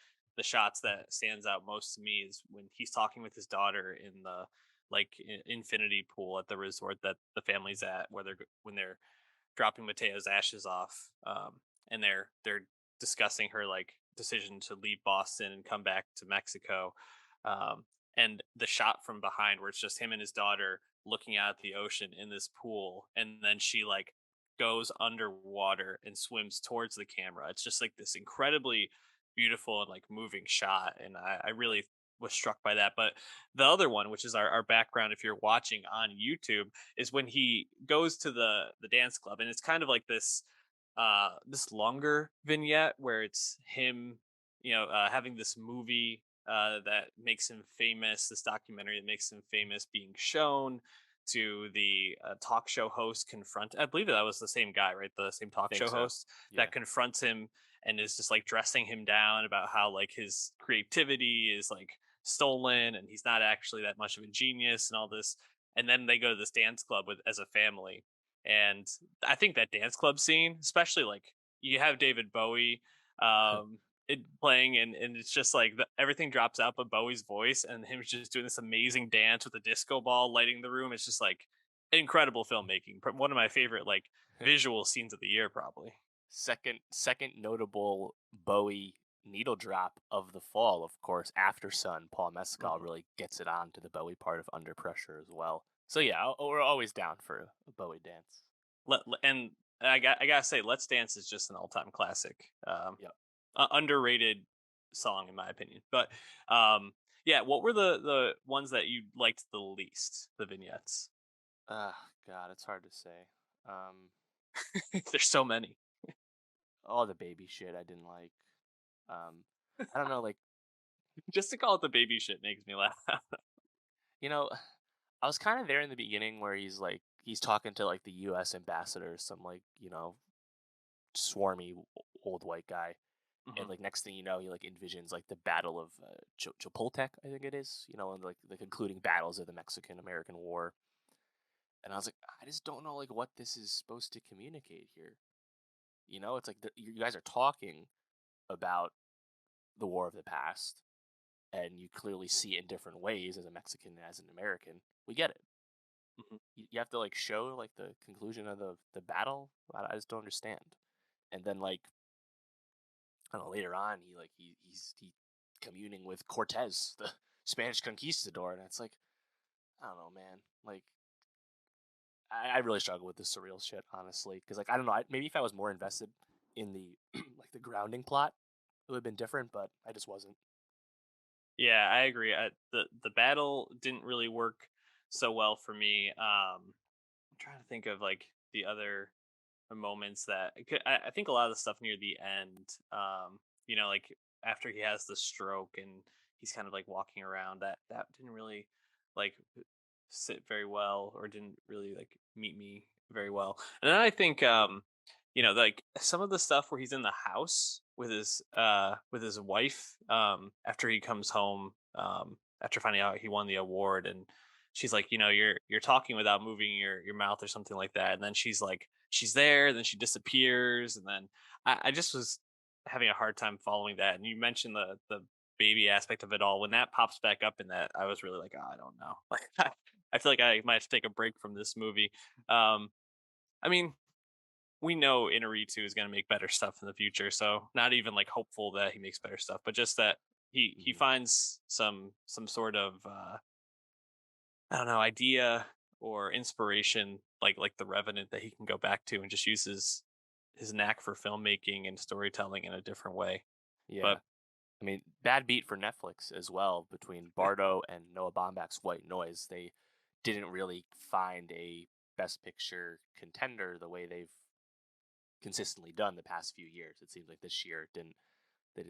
shots that stands out most to me is when he's talking with his daughter in the like infinity pool at the resort that the family's at where when they're dropping Mateo's ashes off, and they're discussing her like decision to leave Boston and come back to Mexico, and the shot from behind where it's just him and his daughter looking out at the ocean in this pool, and then she like goes underwater and swims towards the camera. It's just like this incredibly beautiful and like moving shot, and I really was struck by that. But the other one, which is our background, if you're watching on YouTube, is when he goes to the dance club, and it's kind of like this longer vignette where it's him, having this movie that makes him famous, this documentary that makes him famous being shown to the talk show host confront. I believe that was the same guy, right? The same I talk think show so. host Yeah, that confronts him and is just like dressing him down about how like his creativity is like stolen and he's not actually that much of a genius and all this. And then they go to this dance club with as a family. And I think that dance club scene, especially like you have David Bowie playing, and it's just like everything drops out but Bowie's voice and him just doing this amazing dance with a disco ball lighting the room. It's just like incredible filmmaking. One of my favorite like visual scenes of the year, probably. second notable Bowie needle drop of the fall, of course, After Sun. Paul Mescal Hmm. really gets it on to the Bowie part of Under Pressure as well. So yeah, we're always down for a Bowie dance. And I gotta say, "Let's Dance" is just an all time classic. Yep. Underrated song in my opinion. But um, yeah, what were the ones that you liked the least? The vignettes. God, it's hard to say. Um, There's so many. all the baby shit I didn't like. Um, I don't know, like Just to call it the baby shit makes me laugh. you know, I was kind of there in the beginning where he's talking to like the U.S. ambassador, some like swarmy old white guy, and Hmm. like next thing you know, he like envisions like the Battle of Chapultepec, I think it is, and like the concluding battles of the Mexican American War. And I was like, I just don't know like what this is supposed to communicate here. It's like you guys are talking about the war of the past, and you clearly see it in different ways as a Mexican and as an American. We get it. Hmm. You have to like show like the conclusion of the battle. I just don't understand. And then like I don't know, later on, he's communing with Cortez, the Spanish conquistador, and it's like I don't know, man. Like, I really struggle with the surreal shit, honestly, because like I don't know. Maybe if I was more invested in the like the grounding plot, it would have been different. But I just wasn't. Yeah, I agree. The battle didn't really work so well for me. I'm trying to think of like the other moments that I think a lot of the stuff near the end, like after he has the stroke and he's kind of like walking around, that didn't really like sit very well, or didn't really like meet me very well. And then I think like some of the stuff where he's in the house with his wife after he comes home after finding out he won the award, and she's like, you're talking without moving your mouth or something like that, and then she's like, she's there, then she disappears, and then I just was having a hard time following that. And you mentioned the baby aspect of it all. When that pops back up in that, I was really like, oh, I don't know. Like I feel like I might have to take a break from this movie. Um, I mean, we know Inaritu is going to make better stuff in the future, so not even like hopeful that he makes better stuff, but just that he Hmm. finds some sort of I don't know, idea or inspiration, like the Revenant, that he can go back to and just use his knack for filmmaking and storytelling in a different way. Yeah, But I mean, bad beat for Netflix as well between Bardo and Noah Baumbach's White Noise. They didn't really find a Best Picture contender the way they've consistently done the past few years. It seems like this year didn't. They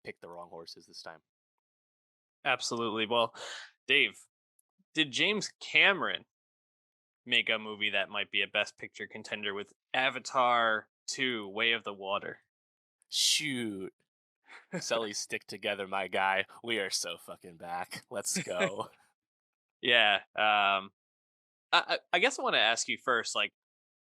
picked the wrong horses this time. absolutely. Well, Dave, did James Cameron make a movie that might be a Best Picture contender with Avatar 2: Way of the Water? Shoot, Sully, stick together, my guy. We are so fucking back. Let's go. Yeah. I guess I want to ask you first, like,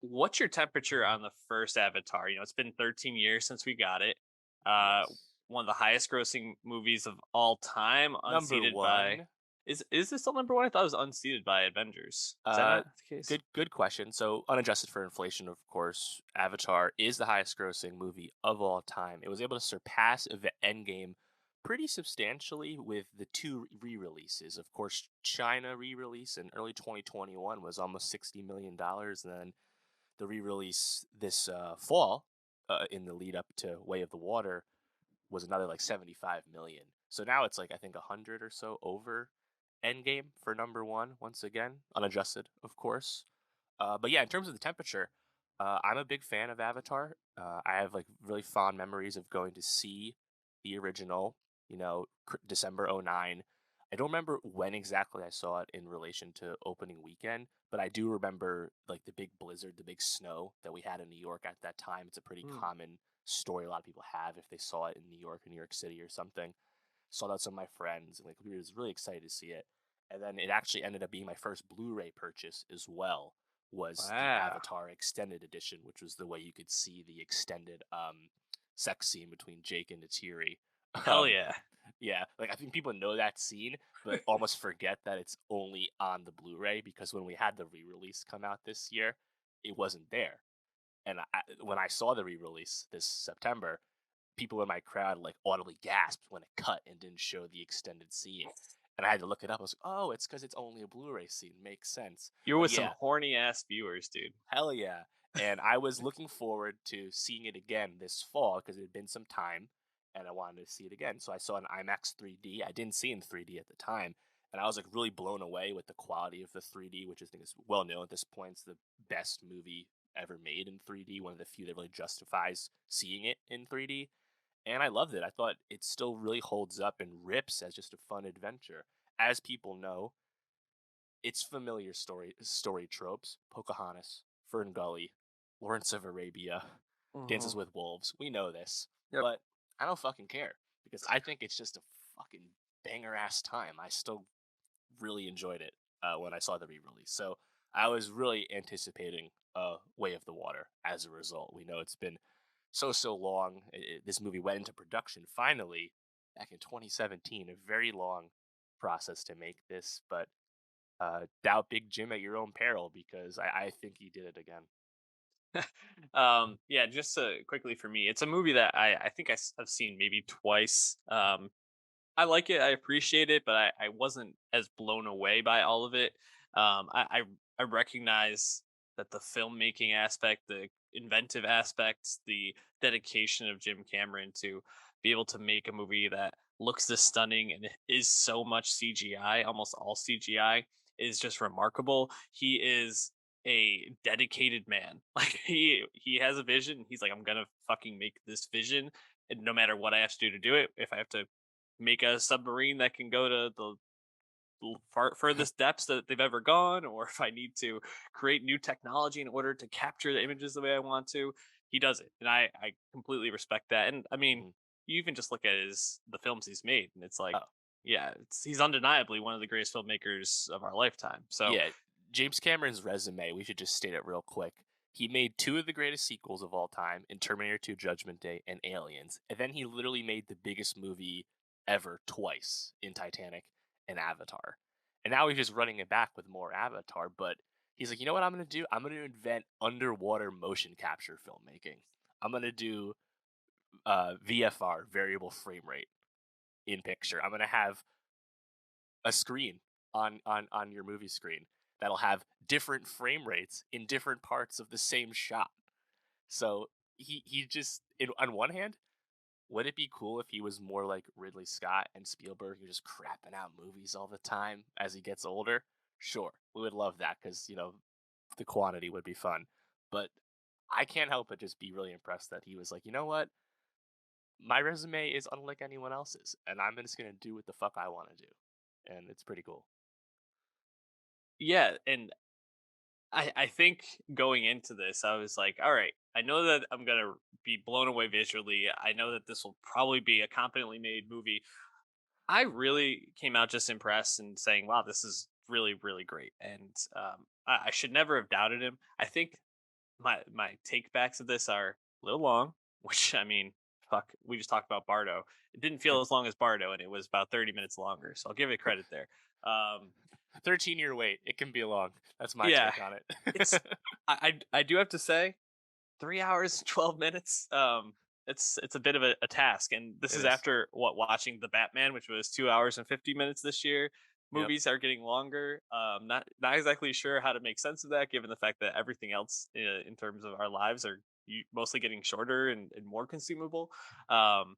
what's your temperature on the first Avatar? It's been 13 years since we got it. Uh, Yes. one of the highest grossing movies of all time, Number unseated by. one. Is this still number one? I thought it was unseated by Avengers. Is that Uh, not the case? good question. So, unadjusted for inflation, of course, Avatar is the highest grossing movie of all time. It was able to surpass Endgame pretty substantially with the two re-releases. Of course, China re-release in early 2021 was almost $60 million, and then the re-release this fall in the lead up to Way of the Water was another like 75 million. So now it's like I think 100 or so over Endgame for number one once again, unadjusted, of course. But yeah, in terms of the temperature, I'm a big fan of Avatar. I have like really fond memories of going to see the original, December '09. I don't remember when exactly I saw it in relation to opening weekend, but I do remember like the big blizzard, the big snow that we had in New York at that time. It's a pretty Hmm. common story a lot of people have if they saw it in New York or New York City or something. Saw that with some of my friends, and like we was really excited to see it. And then it actually ended up being my first Blu-ray purchase as well. Was the Wow. Avatar extended edition, which was the way you could see the extended sex scene between Jake and Neytiri. Hell Um, yeah. yeah, like I think people know that scene, but almost forget that it's only on the Blu-ray because when we had the re-release come out this year, it wasn't there. And when I saw the re-release this September, people in my crowd like audibly gasped when it cut and didn't show the extended scene. And I had to look it up. I was like, oh, it's because it's only a Blu-ray scene. Makes sense. You're But with some yeah, horny ass viewers, dude. hell yeah. And I was looking forward to seeing it again this fall because it had been some time and I wanted to see it again. So I saw an IMAX 3D. I didn't see it in 3D at the time. And I was like really blown away with the quality of the 3D, which I think is well known at this point. It's the best movie ever made in 3D, one of the few that really justifies seeing it in 3D. And I loved it. I thought it still really holds up and rips as just a fun adventure. As people know, it's familiar story tropes. Pocahontas, Fern Gully, Lawrence of Arabia, Dances Hmm. with Wolves. We know this, Yep. but I don't fucking care because I think it's just a fucking banger ass time. I still really enjoyed it when I saw the re-release. So I was really anticipating Way of the Water as a result. We know it's been so long. This movie went into production finally back in 2017. A very long process to make this, but doubt Big Jim at your own peril because I think he did it again. Yeah, just quickly for me, it's a movie that I think I've seen maybe twice. I like it. I appreciate it, but I wasn't as blown away by all of it. I recognize that the filmmaking aspect, the inventive aspects, the dedication of Jim Cameron to be able to make a movie that looks this stunning and is so much CGI, almost all CGI, is just remarkable. He is a dedicated man. Like he has a vision. He's like, I'm gonna fucking make this vision, and no matter what I have to do to do it, if I have to make a submarine that can go to the furthest depths that they've ever gone, or if I need to create new technology in order to capture the images the way I want to, he does it, and I completely respect that. And I mean, Hmm. you even just look at the films he's made, and it's like, Oh, yeah, he's undeniably one of the greatest filmmakers of our lifetime. So yeah. James Cameron's resume, we should just state it real quick. He made two of the greatest sequels of all time in Terminator 2 Judgment Day and Aliens. And then he literally made the biggest movie ever twice in Titanic and Avatar. And now he's just running it back with more Avatar. But he's like, you know what I'm going to do? I'm going to invent underwater motion capture filmmaking. I'm going to do VFR, variable frame rate, in picture. I'm going to have a screen on your movie screen that'll have different frame rates in different parts of the same shot. So he just on one hand, would it be cool if he was more like Ridley Scott and Spielberg, who just crapping out movies all the time as he gets older? Sure, we would love that because the quantity would be fun. But I can't help but just be really impressed that he was like, you know what, my resume is unlike anyone else's, and I'm just gonna do what the fuck I want to do, and it's pretty cool. yeah, and I think going into this, I was like, all right, I know that I'm gonna be blown away visually. I know that this will probably be a competently made movie. I really came out just impressed and saying, "Wow, this is really, really great." And I should never have doubted him. I think my take backs of this are a little long, which I mean, fuck, we just talked about Bardo. It didn't feel as long as Bardo, and it was about 30 minutes longer. So I'll give it credit there. Um, 13-year wait. It can be long. That's my yeah, take on it's it. I do have to say 3 hours 12 minutes. It's a bit of a task, and this It is is. after watching the Batman, which was 2 hours and 50 minutes this year. Yep. Movies are getting longer. Not exactly sure how to make sense of that, given the fact that everything else in terms of our lives are mostly getting shorter and more consumable. Um,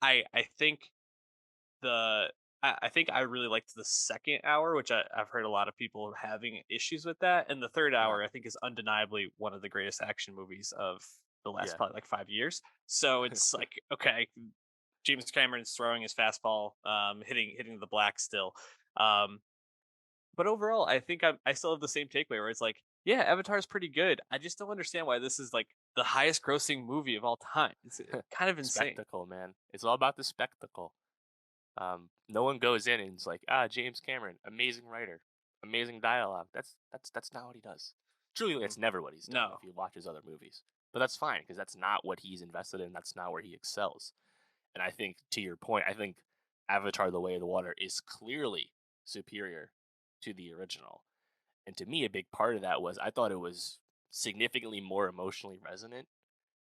I think the I think I really liked the second hour, which I've heard a lot of people having issues with that, and the third Uh-huh. hour I think is undeniably one of the greatest action movies of the last Yeah. probably like 5 years. So it's like, okay, James Cameron's throwing his fastball, hitting the black still. Um, but overall, I think I still have the same takeaway where it's like, yeah, Avatar's pretty good. I just don't understand why this is like the highest grossing movie of all time. It's kind of insane. Spectacle, man. It's all about the spectacle. No one goes in and is like, ah, James Cameron, amazing writer, amazing dialogue. That's not what he does. Truly, Mhm. it's never what he's done if No. you watch his other movies. But that's fine because that's not what he's invested in. That's not where he excels. And I think, to your point, I think Avatar: The Way of the Water is clearly superior to the original. And to me, a big part of that was I thought it was significantly more emotionally resonant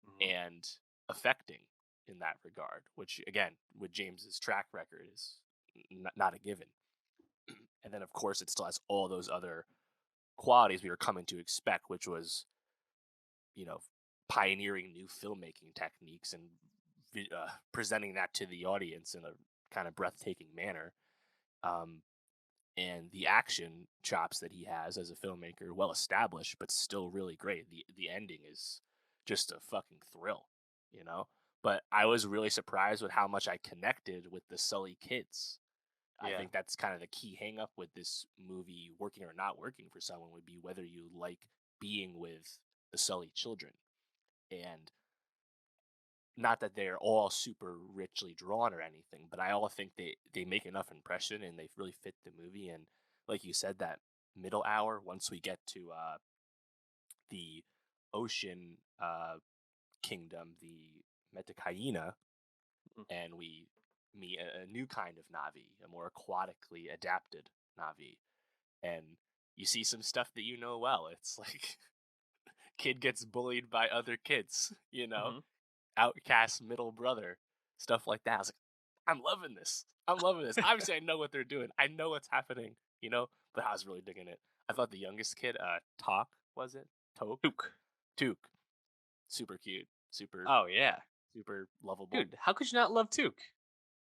Mhm. and affecting in that regard, which again, with James's track record is not a given. And then, of course, it still has all those other qualities we were coming to expect, which was, you know, pioneering new filmmaking techniques and presenting that to the audience in a kind of breathtaking manner. Um, and the action chops that he has as a filmmaker, well established, but still really great. The ending is just a fucking thrill, you know. But I was really surprised with how much I connected with the Sully kids. I Yeah. think that's kind of the key hang up with this movie working or not working for someone would be whether you like being with the Sully children. And not that they're all super richly drawn or anything, but I all think they make enough impression and they really fit the movie. And like you said, that middle hour once we get to the ocean kingdom, the Metacaina, Mhm. and we meet a new kind of Navi, a more aquatically adapted Navi, and you see some stuff that you know well. It's like kid gets bullied by other kids, Mhm. outcast middle brother, stuff like that. I was like, I'm loving this. I'm loving this. Obviously, I know what they're doing. I know what's happening, but I was really digging it. I thought the youngest kid, Talk, was it? Toke? Took. Took. Super cute. Super, Oh yeah, super lovable. dude. How could you not love Took?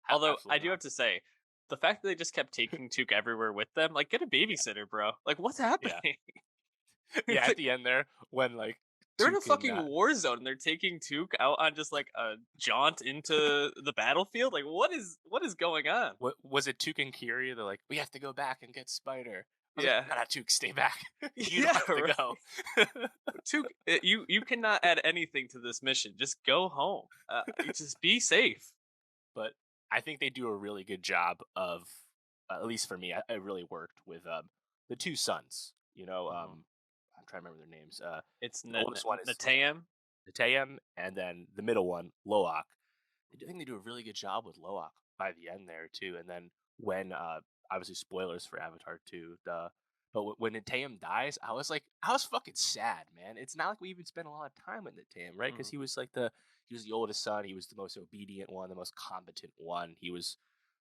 Although I Absolutely do not. have to say, the fact that they just kept taking Took everywhere with them, like get a Yeah. babysitter, bro. Like what's Yeah. happening? Yeah. It's At like the end there, when like they're in a Took and fucking war zone and they're taking Took out on just like a jaunt into the battlefield. Like what is going on? what was it, Took and Kiri? They're like, we have to go back and get Spider. I was like, Yeah. no, no, Took, stay back. You don't Yeah, have to right. go. Took, you cannot add anything to this mission. Just go home. Just be safe. But I think they do a really good job of, at least for me, it really worked with the two sons. Mhm. I'm trying to remember their names. It's The oldest one is Natam. Natayam, and then the middle one, Loak. I think they do a really good job with Loak by the end there too. And then when obviously spoilers for Avatar 2, when Natayam dies, I was fucking sad, man. It's not like we even spent a lot of time with Natayam, right? Because Mhm. he was the oldest son, he was the most obedient one, the most competent one. He was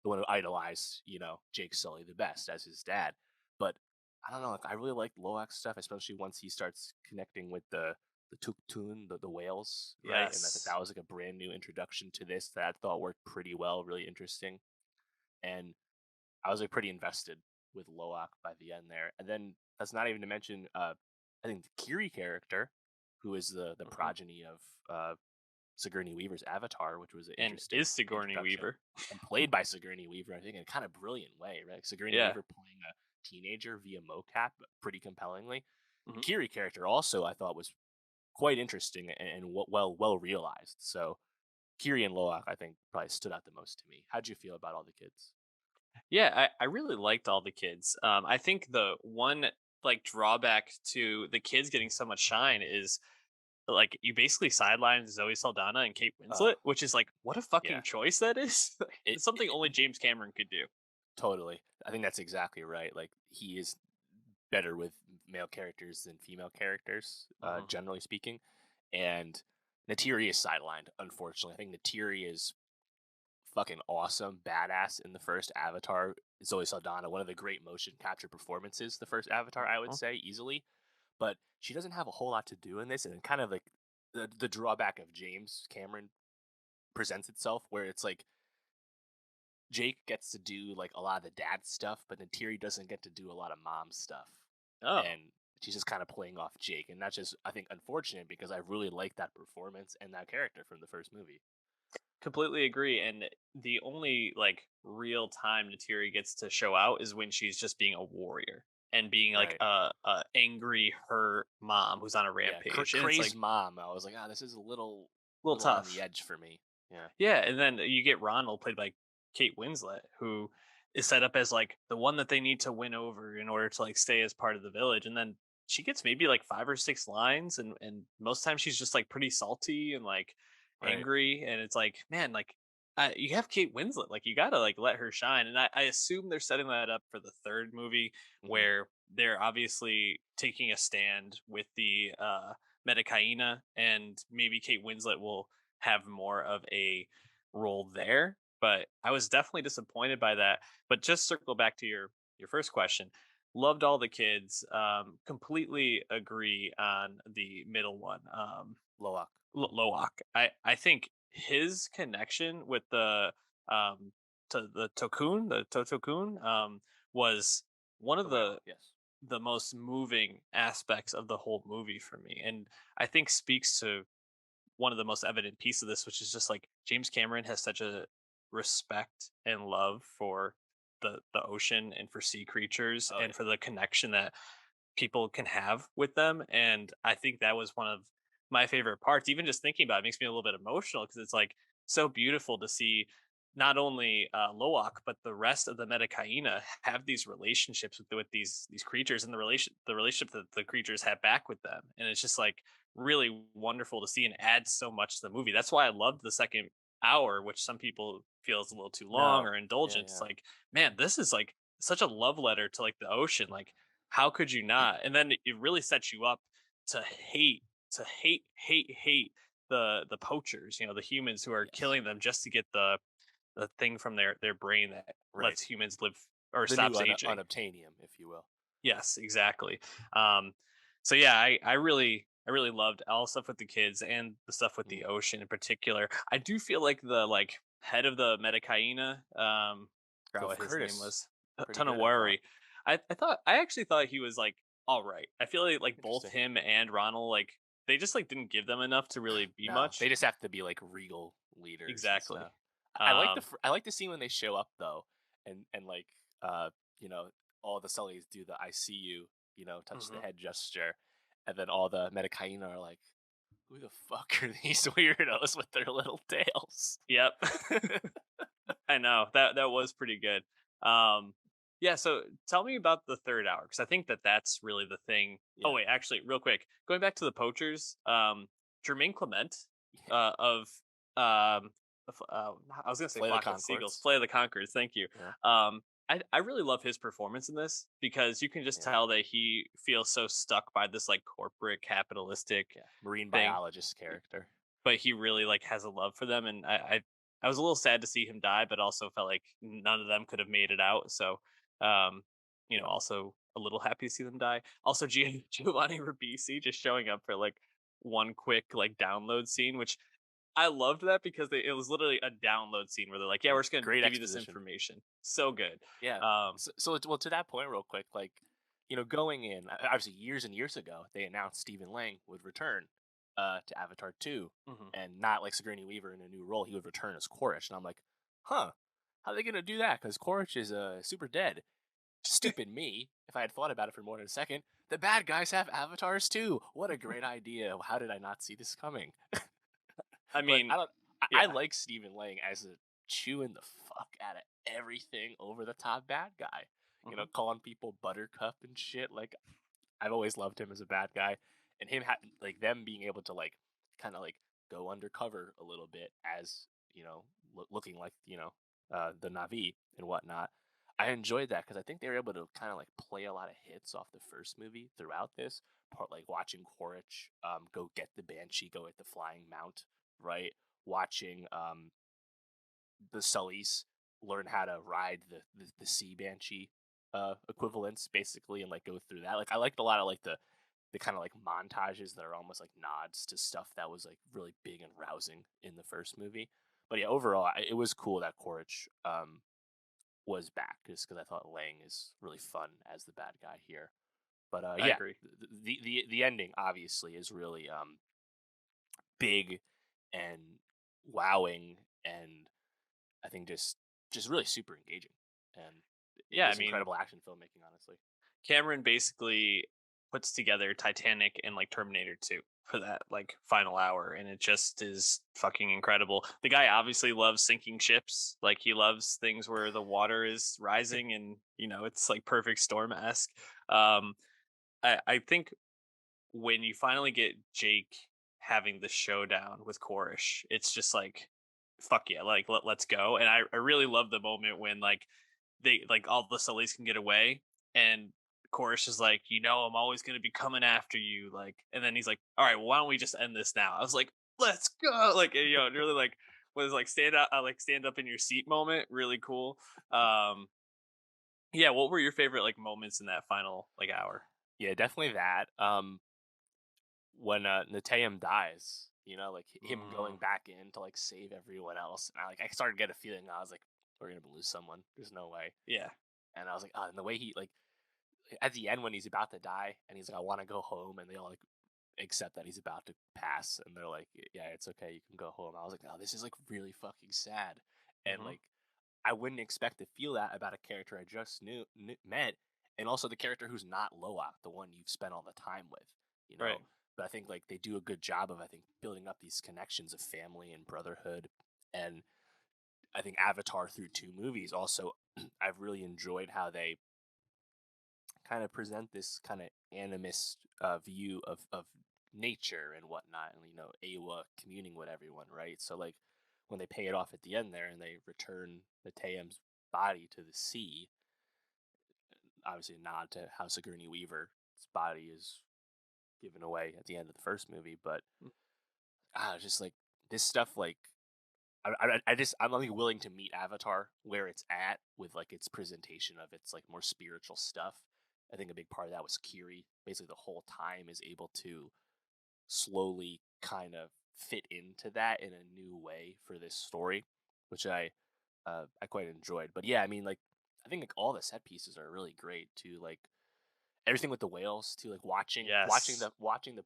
the one who idolized, Jake Sully the best as his dad. But I don't know, like I really liked Loak's stuff, especially once he starts connecting with the Tuktoon, the whales, right? And I think Yes. that was like a brand new introduction to this that I thought worked pretty well, really interesting. And I was like pretty invested with Loak by the end there. And then that's not even to mention, I think the Kiri character, who is the Mhm. progeny of Sigourney Weaver's Avatar, which was an And interesting is Sigourney introduction, Weaver. and played by Sigourney Weaver, I think, in a kind of brilliant way, right? Sigourney Yeah. Weaver playing a teenager via mocap pretty compellingly. The Mhm. Kiri character also I thought was quite interesting and well realized. So Kiri and Loak, I think, probably stood out the most to me. How'd you feel about all the kids? Yeah, I really liked all the kids. I think the one like drawback to the kids getting so much shine is like you basically sidelined Zoe Saldana and Kate Uh, Winslet, which is like what a yeah, fucking choice that is. it, It's something only it James Cameron could do. totally. I think that's exactly right. Like he is better with male characters than female characters, Mhm. generally speaking. And Natiri is sidelined, unfortunately. I think Natiri is fucking awesome, badass in the first Avatar. Zoe Saldana, one of the great motion capture performances, the first Avatar, I would Mhm. say, easily. But she doesn't have a whole lot to do in this, and kind of like the drawback of James Cameron presents itself, where it's like Jake gets to do like a lot of the dad stuff, but Natiri doesn't get to do a lot of mom stuff, Oh, and she's just kind of playing off Jake, and that's just I think unfortunate because I really like that performance and that character from the first movie. completely agree. And the only like real time Natiri gets to show out is when she's just being a warrior and being like Right. a angry her mom who's on a Yeah. rampage. And it's Crazed like mom. I was like, ah, this is a little, a little little on the tough. edge for me. Yeah. Yeah, and then you get Ronald played by Kate Winslet, who is set up as like the one that they need to win over in order to like stay as part of the village. And then she gets maybe like 5 or 6 lines, and most times she's just like pretty salty and like Right. angry. And it's like, man, like you have Kate Winslet, like you gotta like let her shine. And I assume they're setting that up for the third movie Hmm. where they're obviously taking a stand with the Medicaina, and maybe Kate Winslet will have more of a role there. But I was definitely disappointed by that. But just circle back to your first question. Loved all the kids. Completely agree on the middle one. Loak. Loak. I think his connection with um the Tokun, the Totokun, was one of The whale. Yes. the most moving aspects of the whole movie for me, and I think speaks to one of the most evident piece of this, which is just like James Cameron has such a respect and love for the ocean and for sea creatures Oh and yeah. for the connection that people can have with them. And I think that was one of my favorite parts. Even just thinking about it makes me a little bit emotional because it's like so beautiful to see not only Loak but the rest of the Metacaina have these relationships with these creatures, and the relationship that the creatures have back with them. And it's just like really wonderful to see and adds so much to the movie. That's why I loved the second hour, which some people feel is a little too long No. or Yeah. indulgent. It's Yeah. like, man, this is like such a love letter to like the ocean. Like, how could you not? And then it really sets you up to hate the poachers, the humans who are Yes. killing them just to get the the thing from their brain that Right. lets humans live or The new stops aging. unobtainium, if you will. Yes, exactly. Um, so yeah, I really loved all the stuff with the kids and the stuff with Mm. the ocean in particular. I do feel like the head of the Metacaina, forgot Cliff what his name Curtis, was, pretty ton of good, I thought. worry. I actually thought he was like all right. I feel like both Interesting. him and Ronald they just didn't give them enough to really be No, they much. just have to be like regal leaders and Exactly. stuff. I like Um, I like the scene when they show up though, and like you know all the Sullys do the I see you, touch the mhm. head gesture, and then all the Metakaina are like, who the fuck are these weirdos with their little tails? Yep. I know that was pretty good. Um, yeah. So tell me about the third hour because I think that's really the thing. Oh Yeah, wait, actually, real quick, going back to the poachers, Jermaine Clement yeah. of I was gonna say Flay the Flock of Seagulls, Concords. Play of the Conquerors. Thank you. Yeah, I really love his performance in this because you can just yeah, tell that he feels so stuck by this corporate capitalistic yeah. Marine thing, biologist character. but he really has a love for them, and I was a little sad to see him die, but also felt like none of them could have made it out. So, um, Yep. also a little happy to see them die. Also, Giovanni Ribisi just showing up for one quick download scene, which I loved that because it was literally a download scene where they're like, "Yeah, Yeah. we're just gonna Great give you this exposition. information." So good. Yeah. Um, So well, to that point, real quick, like, going in, obviously years and years ago, they announced Stephen Lang would return to Avatar 2, mhm. and not like Sigourney Weaver in a new role. He would return as Korrish, and I'm like, huh, how are they gonna do that? Because Korrish is super dead. Stupid me, if I had thought about it for more than a second. The bad guys have avatars too. What a great idea! How did I not see this coming? I But mean, I don't. I yeah. like Stephen Lang as a chewing the fuck out of everything over the top bad guy. Mhm. Calling people Buttercup and shit. Like, I've always loved him as a bad guy, and like them being able to like kind of like go undercover a little bit as looking like the Navi and whatnot. I enjoyed that because I think they were able to kind of like play a lot of hits off the first movie throughout this part, like watching Quaritch go get the Banshee, go at the flying mount, right? Watching the Sullys learn how to ride the Sea Banshee equivalents basically, and like go through that. Like, I liked a lot of like the kind of like montages that are almost like nods to stuff that was like really big and rousing in the first movie. But yeah, overall, it was cool that Quaritch was back, just because I thought Lang is really fun as the bad guy here. But I yeah, agree. the ending obviously is really big and wowing, and I think just really super engaging, and Yeah, I just mean, incredible action filmmaking, honestly. Cameron basically puts together Titanic and Terminator 2 for that final hour, and it just is fucking incredible. The guy obviously loves sinking ships. Like he loves things where the water is rising and it's perfect storm-esque. I think when you finally get Jake having the showdown with Korish, it's just fuck yeah, let's go. And I really love the moment when they all the Sullys can get away and Korish is like, I'm always gonna be coming after you, and then he's like, all right, well, why don't we just end this now? I was like, let's go, and really was stand out, stand up in your seat moment, really cool. Um, yeah, what were your favorite moments in that final hour? Yeah, definitely that. When Natayam dies, like him Mm, going back in to like save everyone else, and I started to get a feeling. I was like, we're gonna lose someone. There's no way. yeah. And I was like, oh, and the way he like at the end when he's about to die, and he's like, I want to go home, and they all like accept that he's about to pass, and they're like, yeah, it's okay, you can go home. I was like, oh, this is like really fucking sad, and Hmm. like I wouldn't expect to feel that about a character I just met, and also the character who's not Loak, the one you've spent all the time with, you know. Right. But I think like they do a good job of building up these connections of family and brotherhood, and I think Avatar through two movies also I've really enjoyed how they kind of present this kind of animist view of nature and whatnot, and Awa communing with everyone, right? So like when they pay it off at the end there and they return the Tayam's body to the sea, obviously a nod to how Sigourney Weaver's body is given away at the end of the first movie, but just like this stuff, like I'm only willing to meet Avatar where it's at with like its presentation of its like more spiritual stuff. I think a big part of that was Kiri. Basically, the whole time is able to slowly kind of fit into that in a new way for this story, which I quite enjoyed. But yeah, I mean, like I think like all the set pieces are really great too. Like everything with the whales too, like Yes. watching the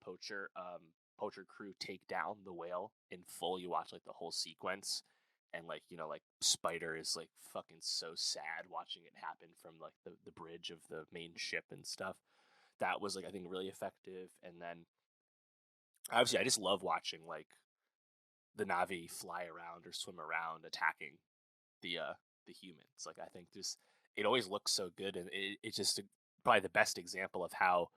poacher crew take down the whale in full. You watch like the whole sequence, and like like Spider is like fucking so sad watching it happen from like the bridge of the main ship and stuff. That was like I think really effective. And then obviously I just love watching like the Navi fly around or swim around attacking the humans. Like I think just it always looks so good, and it's just probably the best example of how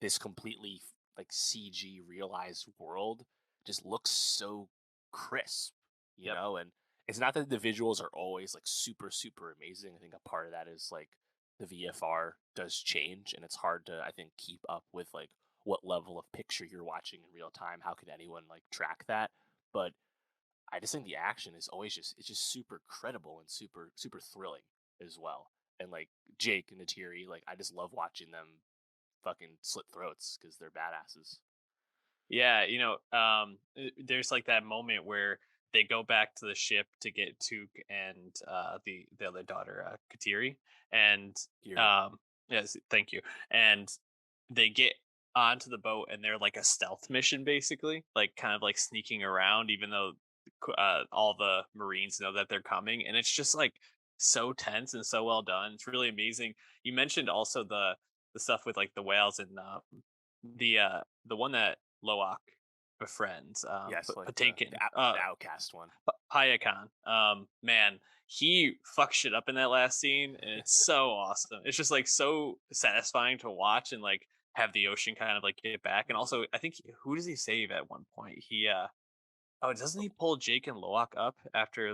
this completely like CG realized world just looks so crisp, Yep. and it's not that the visuals are always like super amazing. I think a part of that is like the VFR does change, and it's hard to I think keep up with like what level of picture you're watching in real time. How can anyone like track that? But I just think the action is always just it's just super credible and super thrilling as well. And like Jake and Natiri, like I just love watching them fucking slit throats because they're badasses. Yeah, there's like that moment where they go back to the ship to get Took and the other daughter, Katiri, and Yuri. um, yes, thank you. And they get onto the boat, and they're like a stealth mission, basically, like kind of like sneaking around, even though all the Marines know that they're coming, and it's just like so tense and so well done. It's really amazing. You mentioned also the stuff with like the whales and the one that Loak befriends, Yes, like Patakin, the outcast one. Payakan. Man, he fucks shit up in that last scene, and it's so awesome. It's just like so satisfying to watch and like have the ocean kind of like get back. And also, I think who does he save at one point? Oh, doesn't he pull Jake and Loak up after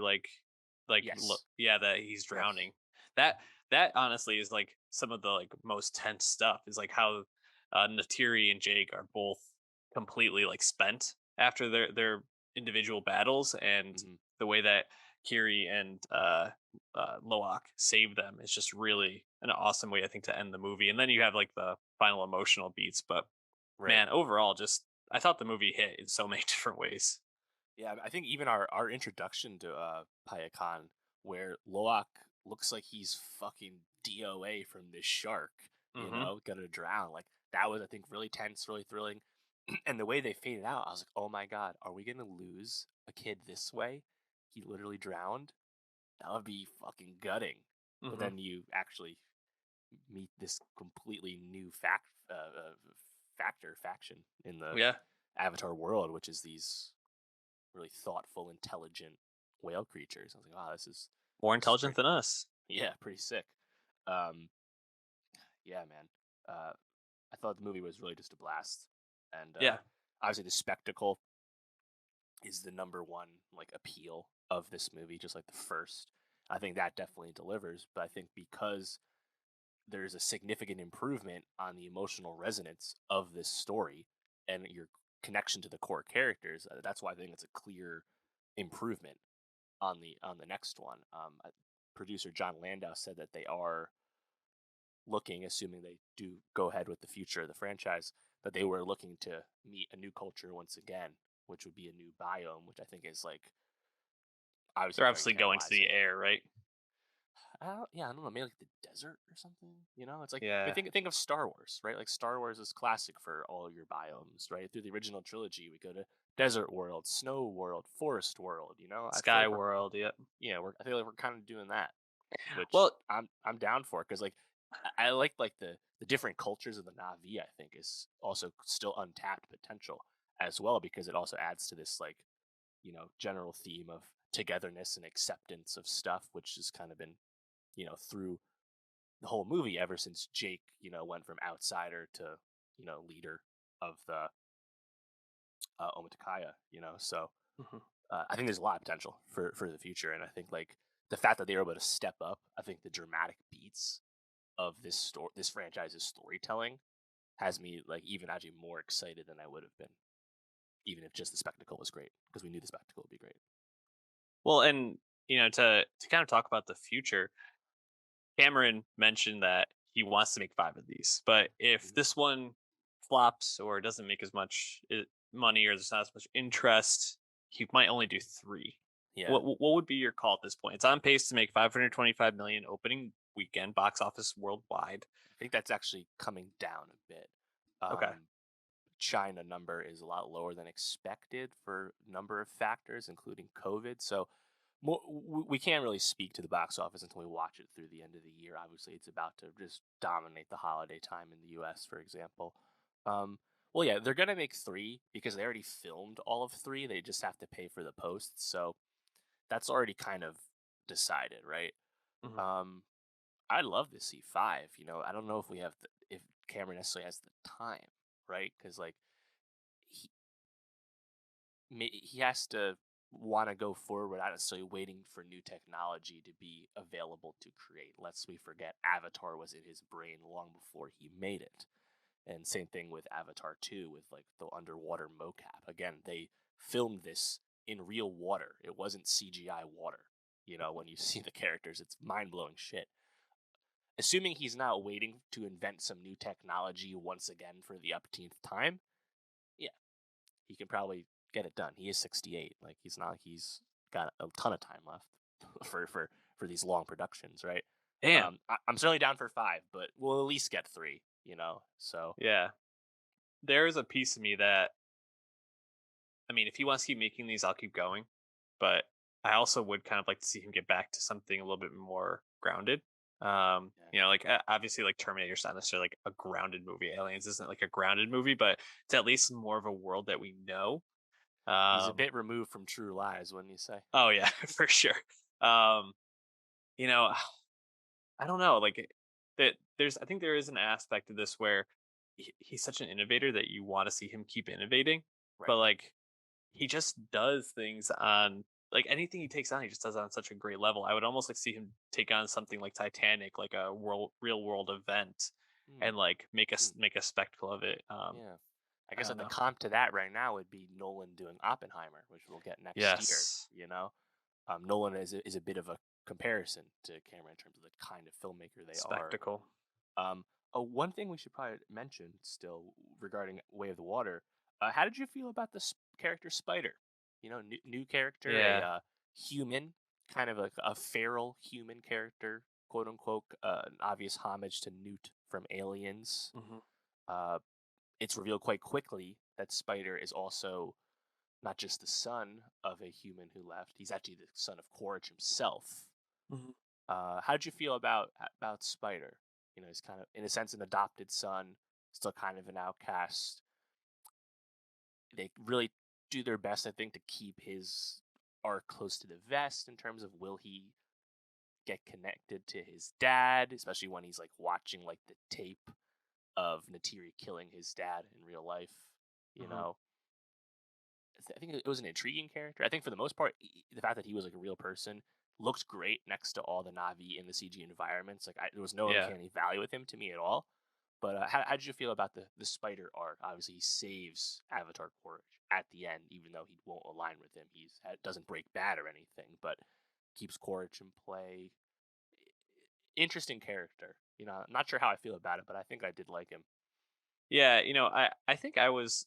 Yes. yeah, that he's Yes. drowning? That that honestly is like some of the like most tense stuff is like how Natiri and Jake are both completely like spent after their individual battles, and Hmm. the way that Kiri and Loak save them is just really an awesome way I think to end the movie. And then you have like the final emotional beats, but Right. man, overall, just I thought the movie hit in so many different ways. Yeah, I think even our introduction to Payakan, where Loak looks like he's fucking DOA from this shark, Hmm. gonna drown. Like that was I think really tense, really thrilling. And the way they faded out, I was like, oh my god, are we gonna lose a kid this way? He literally drowned. That would be fucking gutting. But Hmm. then you actually meet this completely new faction in the Yeah, Avatar world, which is these really thoughtful, intelligent whale creatures. I was like, wow, more this is intelligent great. than us. Yeah, pretty sick. Um, yeah, man. I thought the movie was really just a blast, and Yeah, obviously the spectacle is the number one like appeal of this movie, just like the first. I think that definitely delivers, but I think because there's a significant improvement on the emotional resonance of this story and your connection to the core characters. That's why I think it's a clear improvement on the next one. Producer John Landau said that they are looking, assuming they do go ahead with the future of the franchise, that they were looking to meet a new culture once again, which would be a new biome, which I think is like obviously they're very obviously going to the tantalizing. air, right? Yeah, I don't know, maybe like the desert or something. It's like I mean, Yeah, think of Star Wars, right? Like Star Wars is classic for all your biomes, right? Through the original trilogy, we go to desert world, snow world, forest world. I feel Sky like we're World. Yep. I feel like we're kind of doing that, which Well, I'm down for because like I like the different cultures of the Navi. I think is also still untapped potential as well because it also adds to this like general theme of togetherness and acceptance of stuff, which has kind of been through the whole movie ever since Jake went from outsider to leader of the Omaticaya. So mhm. I think there's a lot of potential for the future, and I think like the fact that they were able to step up, I think the dramatic beats of this franchise's storytelling has me like even actually more excited than I would have been, even if just the spectacle was great because we knew the spectacle would be great. Well, and to kind of talk about the future, Cameron mentioned that he wants to make 5 of these, but if Mhm. this one flops or doesn't make as much money or there's not as much interest, he might only do 3. Yeah, What would be your call at this point? It's on pace to make 525 million opening weekend box office worldwide. I think that's actually coming down a bit. Okay. Um, China number is a lot lower than expected for a number of factors, including COVID. So we can't really speak to the box office until we watch it through the end of the year. Obviously, it's about to just dominate the holiday time in the U.S., for example. Well, yeah, they're gonna make three because they already filmed all of three. They just have to pay for the posts, so that's already kind of decided, right? Mhm. Um, I'd love to see five. I don't know if we have if Cameron necessarily has the time, right? Because like he he has to want to go forward without necessarily waiting for new technology to be available to create. Lest we forget, Avatar was in his brain long before he made it. And same thing with Avatar 2 with like the underwater mocap. Again, they filmed this in real water. It wasn't CGI water. When you see the characters, it's mind blowing shit. Assuming he's not waiting to invent some new technology once again for the upteenth time, yeah, he can probably get it done. He is 68. Like he's got a ton of time left for these long productions, right? Damn. I'm certainly down for five, but we'll at least get three. So Yeah. There is a piece of me that, I mean, if he wants to keep making these, I'll keep going. But I also would kind of like to see him get back to something a little bit more grounded. yeah, Like obviously, like Terminator's not necessarily like a grounded movie. Aliens isn't like a grounded movie, but it's at least more of a world that we know. he's a Um, bit removed from True Lies, wouldn't you say? oh yeah, for sure. Um, you know, I don't know, like that. I think there is an aspect of this where he's such an innovator that you want to see him keep innovating, but Right. like he just does things on, like, anything he takes on, he just does it on such a great level. I would almost like see him take on something like Titanic, like a real world event, Hmm. and like Hmm. make a spectacle of it. Yeah. I I guess don't like the know. comp to that right now would be Nolan doing Oppenheimer, which we'll get next year. Yes, Nolan is a bit of a comparison to Cameron in terms of the kind of filmmaker they are. spectacle. Um, one thing we should probably mention still regarding Way of the Water. How did you feel about the character Spider? New character, a Yeah. human, kind of a feral human character, quote unquote, an obvious homage to Newt from Aliens. Hmm. Uh, it's revealed quite quickly that Spider is also not just the son of a human who left; he's actually the son of Quaritch himself. Hmm. How did you feel about Spider? He's kind of, in a sense, an adopted son, still kind of an outcast. They really do their best, I think, to keep his arc close to the vest in terms of will he get connected to his dad, especially when he's like watching like the tape of Natiri killing his dad in real life. You Hmm. know, I think it was an intriguing character. I think for the most part, the fact that he was like a real person looked great next to all the Navi in the CG environments. Like there was no Yeah. uncanny valley with him to me at all. But how did you feel about the spider arc? Obviously, he saves Avatar Quaritch at the end, even though he won't align with him. He's doesn't break bad or anything, but keeps Quaritch in play. Interesting character. I'm not sure how I feel about it, but I think I did like him. Yeah. I think I was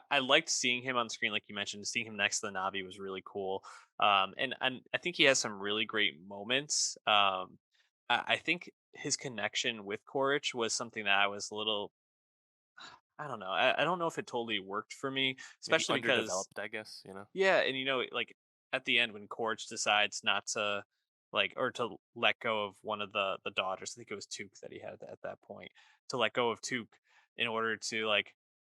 I liked seeing him on screen, like you mentioned. Seeing him next to the Navi was really cool, and I think he has some really great moments. I think his connection with Quaritch was something that I was a little. I don't know. I don't know if it totally worked for me, Maybe especially because, underdeveloped, I guess. yeah, and like at the end when Corch decides not to, like, or to let go of one of the daughters, I think it was Took that he had at that point, to let go of Took in order to like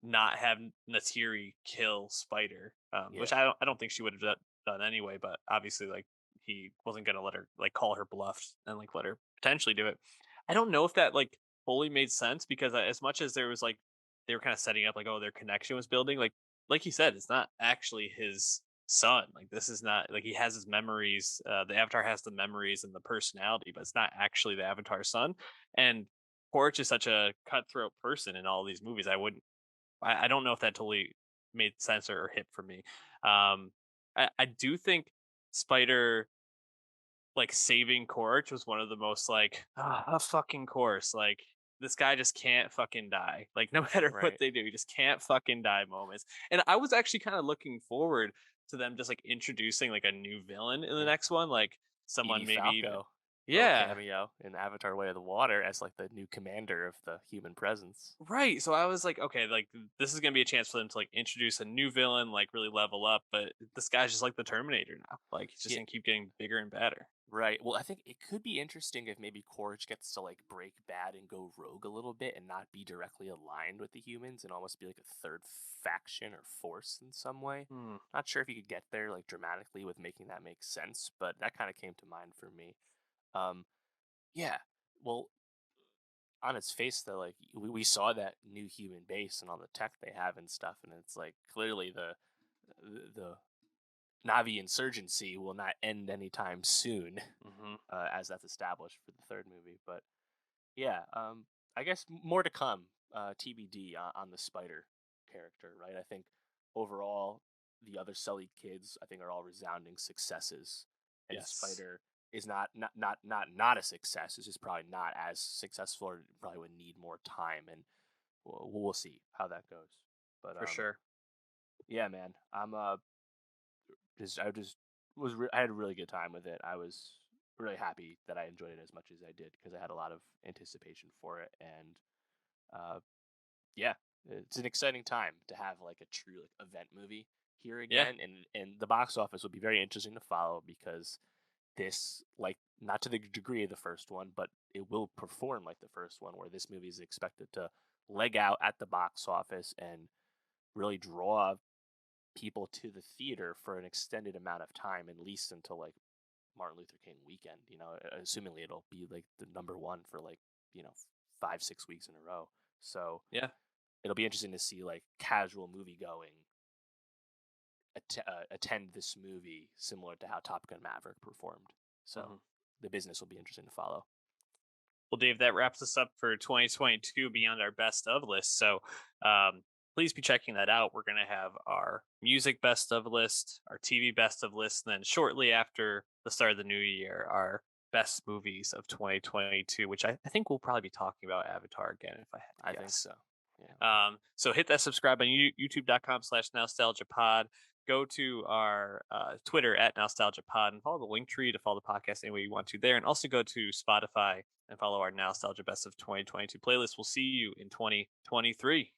not have Natiri kill Spider, which Yeah. I don't think she would have done anyway, but obviously like he wasn't gonna let her like call her bluff and like let her potentially do it. I don't know if that like fully made sense because as much as there was like they were kind of setting up like, oh, their connection was building, like you said, it's not actually his son. Like this is not like he has his memories. The Avatar has the memories and the personality, but it's not actually the Avatar's son. And Porch is such a cutthroat person in all these movies. I wouldn't. I don't know if that totally made sense or hit for me. Um, I do think Spider like saving Corch was one of the most like a fucking course. Like this guy just can't fucking die. Like no matter what Right. they do, he just can't fucking die moments. And I was actually kind of looking forward to them just like introducing like a new villain in the Yeah. next one, like Edie someone maybe even Falco, little yeah, cameo in Avatar: Way of the Water as like the new commander of the human presence. right. So I was like, okay, like this is gonna be a chance for them to like introduce a new villain, like really level up. But this guy's just like the Terminator now. Like he's just Yeah, gonna keep getting bigger and badder. right. Well, I think it could be interesting if maybe Corage gets to like break bad and go rogue a little bit and not be directly aligned with the humans and almost be like a third faction or force in some way. Hmm. Not sure if you could get there like dramatically with making that make sense, but that kind of came to mind for me. Um, yeah. Well, on its face though, like we saw that new human base and all the tech they have and stuff, and it's like clearly the Navi insurgency will not end anytime soon, Hmm. as that's established for the third movie. But yeah, I guess more to come. TBD on the Spider character, right? I think overall the other Sully kids, I think, are all resounding successes, and Yes, Spider is not a success. It's just probably not as successful, or probably would need more time, and we'll see how that goes. But for sure. yeah, man, I just I had a really good time with it. I was really happy that I enjoyed it as much as I did because I had a lot of anticipation for it, and uh, yeah, it's an exciting time to have like a true like event movie here Yeah. again, and the box office will be very interesting to follow because this like not to the degree of the first one, but it will perform like the first one, where this movie is expected to leg out at the box office and really draw people to the theater for an extended amount of time, at least until like Martin Luther King weekend. Assumingly it'll be like the number one for like 5 6 weeks in a row. So Yeah. it'll be interesting to see like casual movie going attend this movie similar to how Top Gun Maverick performed. So Mhm. the business will be interesting to follow. Well, Dave, that wraps us up for 2022 beyond our best of list. So um, please be checking that out. We're going to have our music best of list, our TV best of list, and then shortly after the start of the new year, our best movies of 2022, which I think we'll probably be talking about Avatar again, if I had to I think guess. so. Yeah. So hit that subscribe on youtube.com/nostalgiapod. Go to our Twitter at nostalgiapod and follow the link tree to follow the podcast any way you want to there. And also go to Spotify and follow our Nostalgia Best of 2022 playlist. We'll see you in 2023.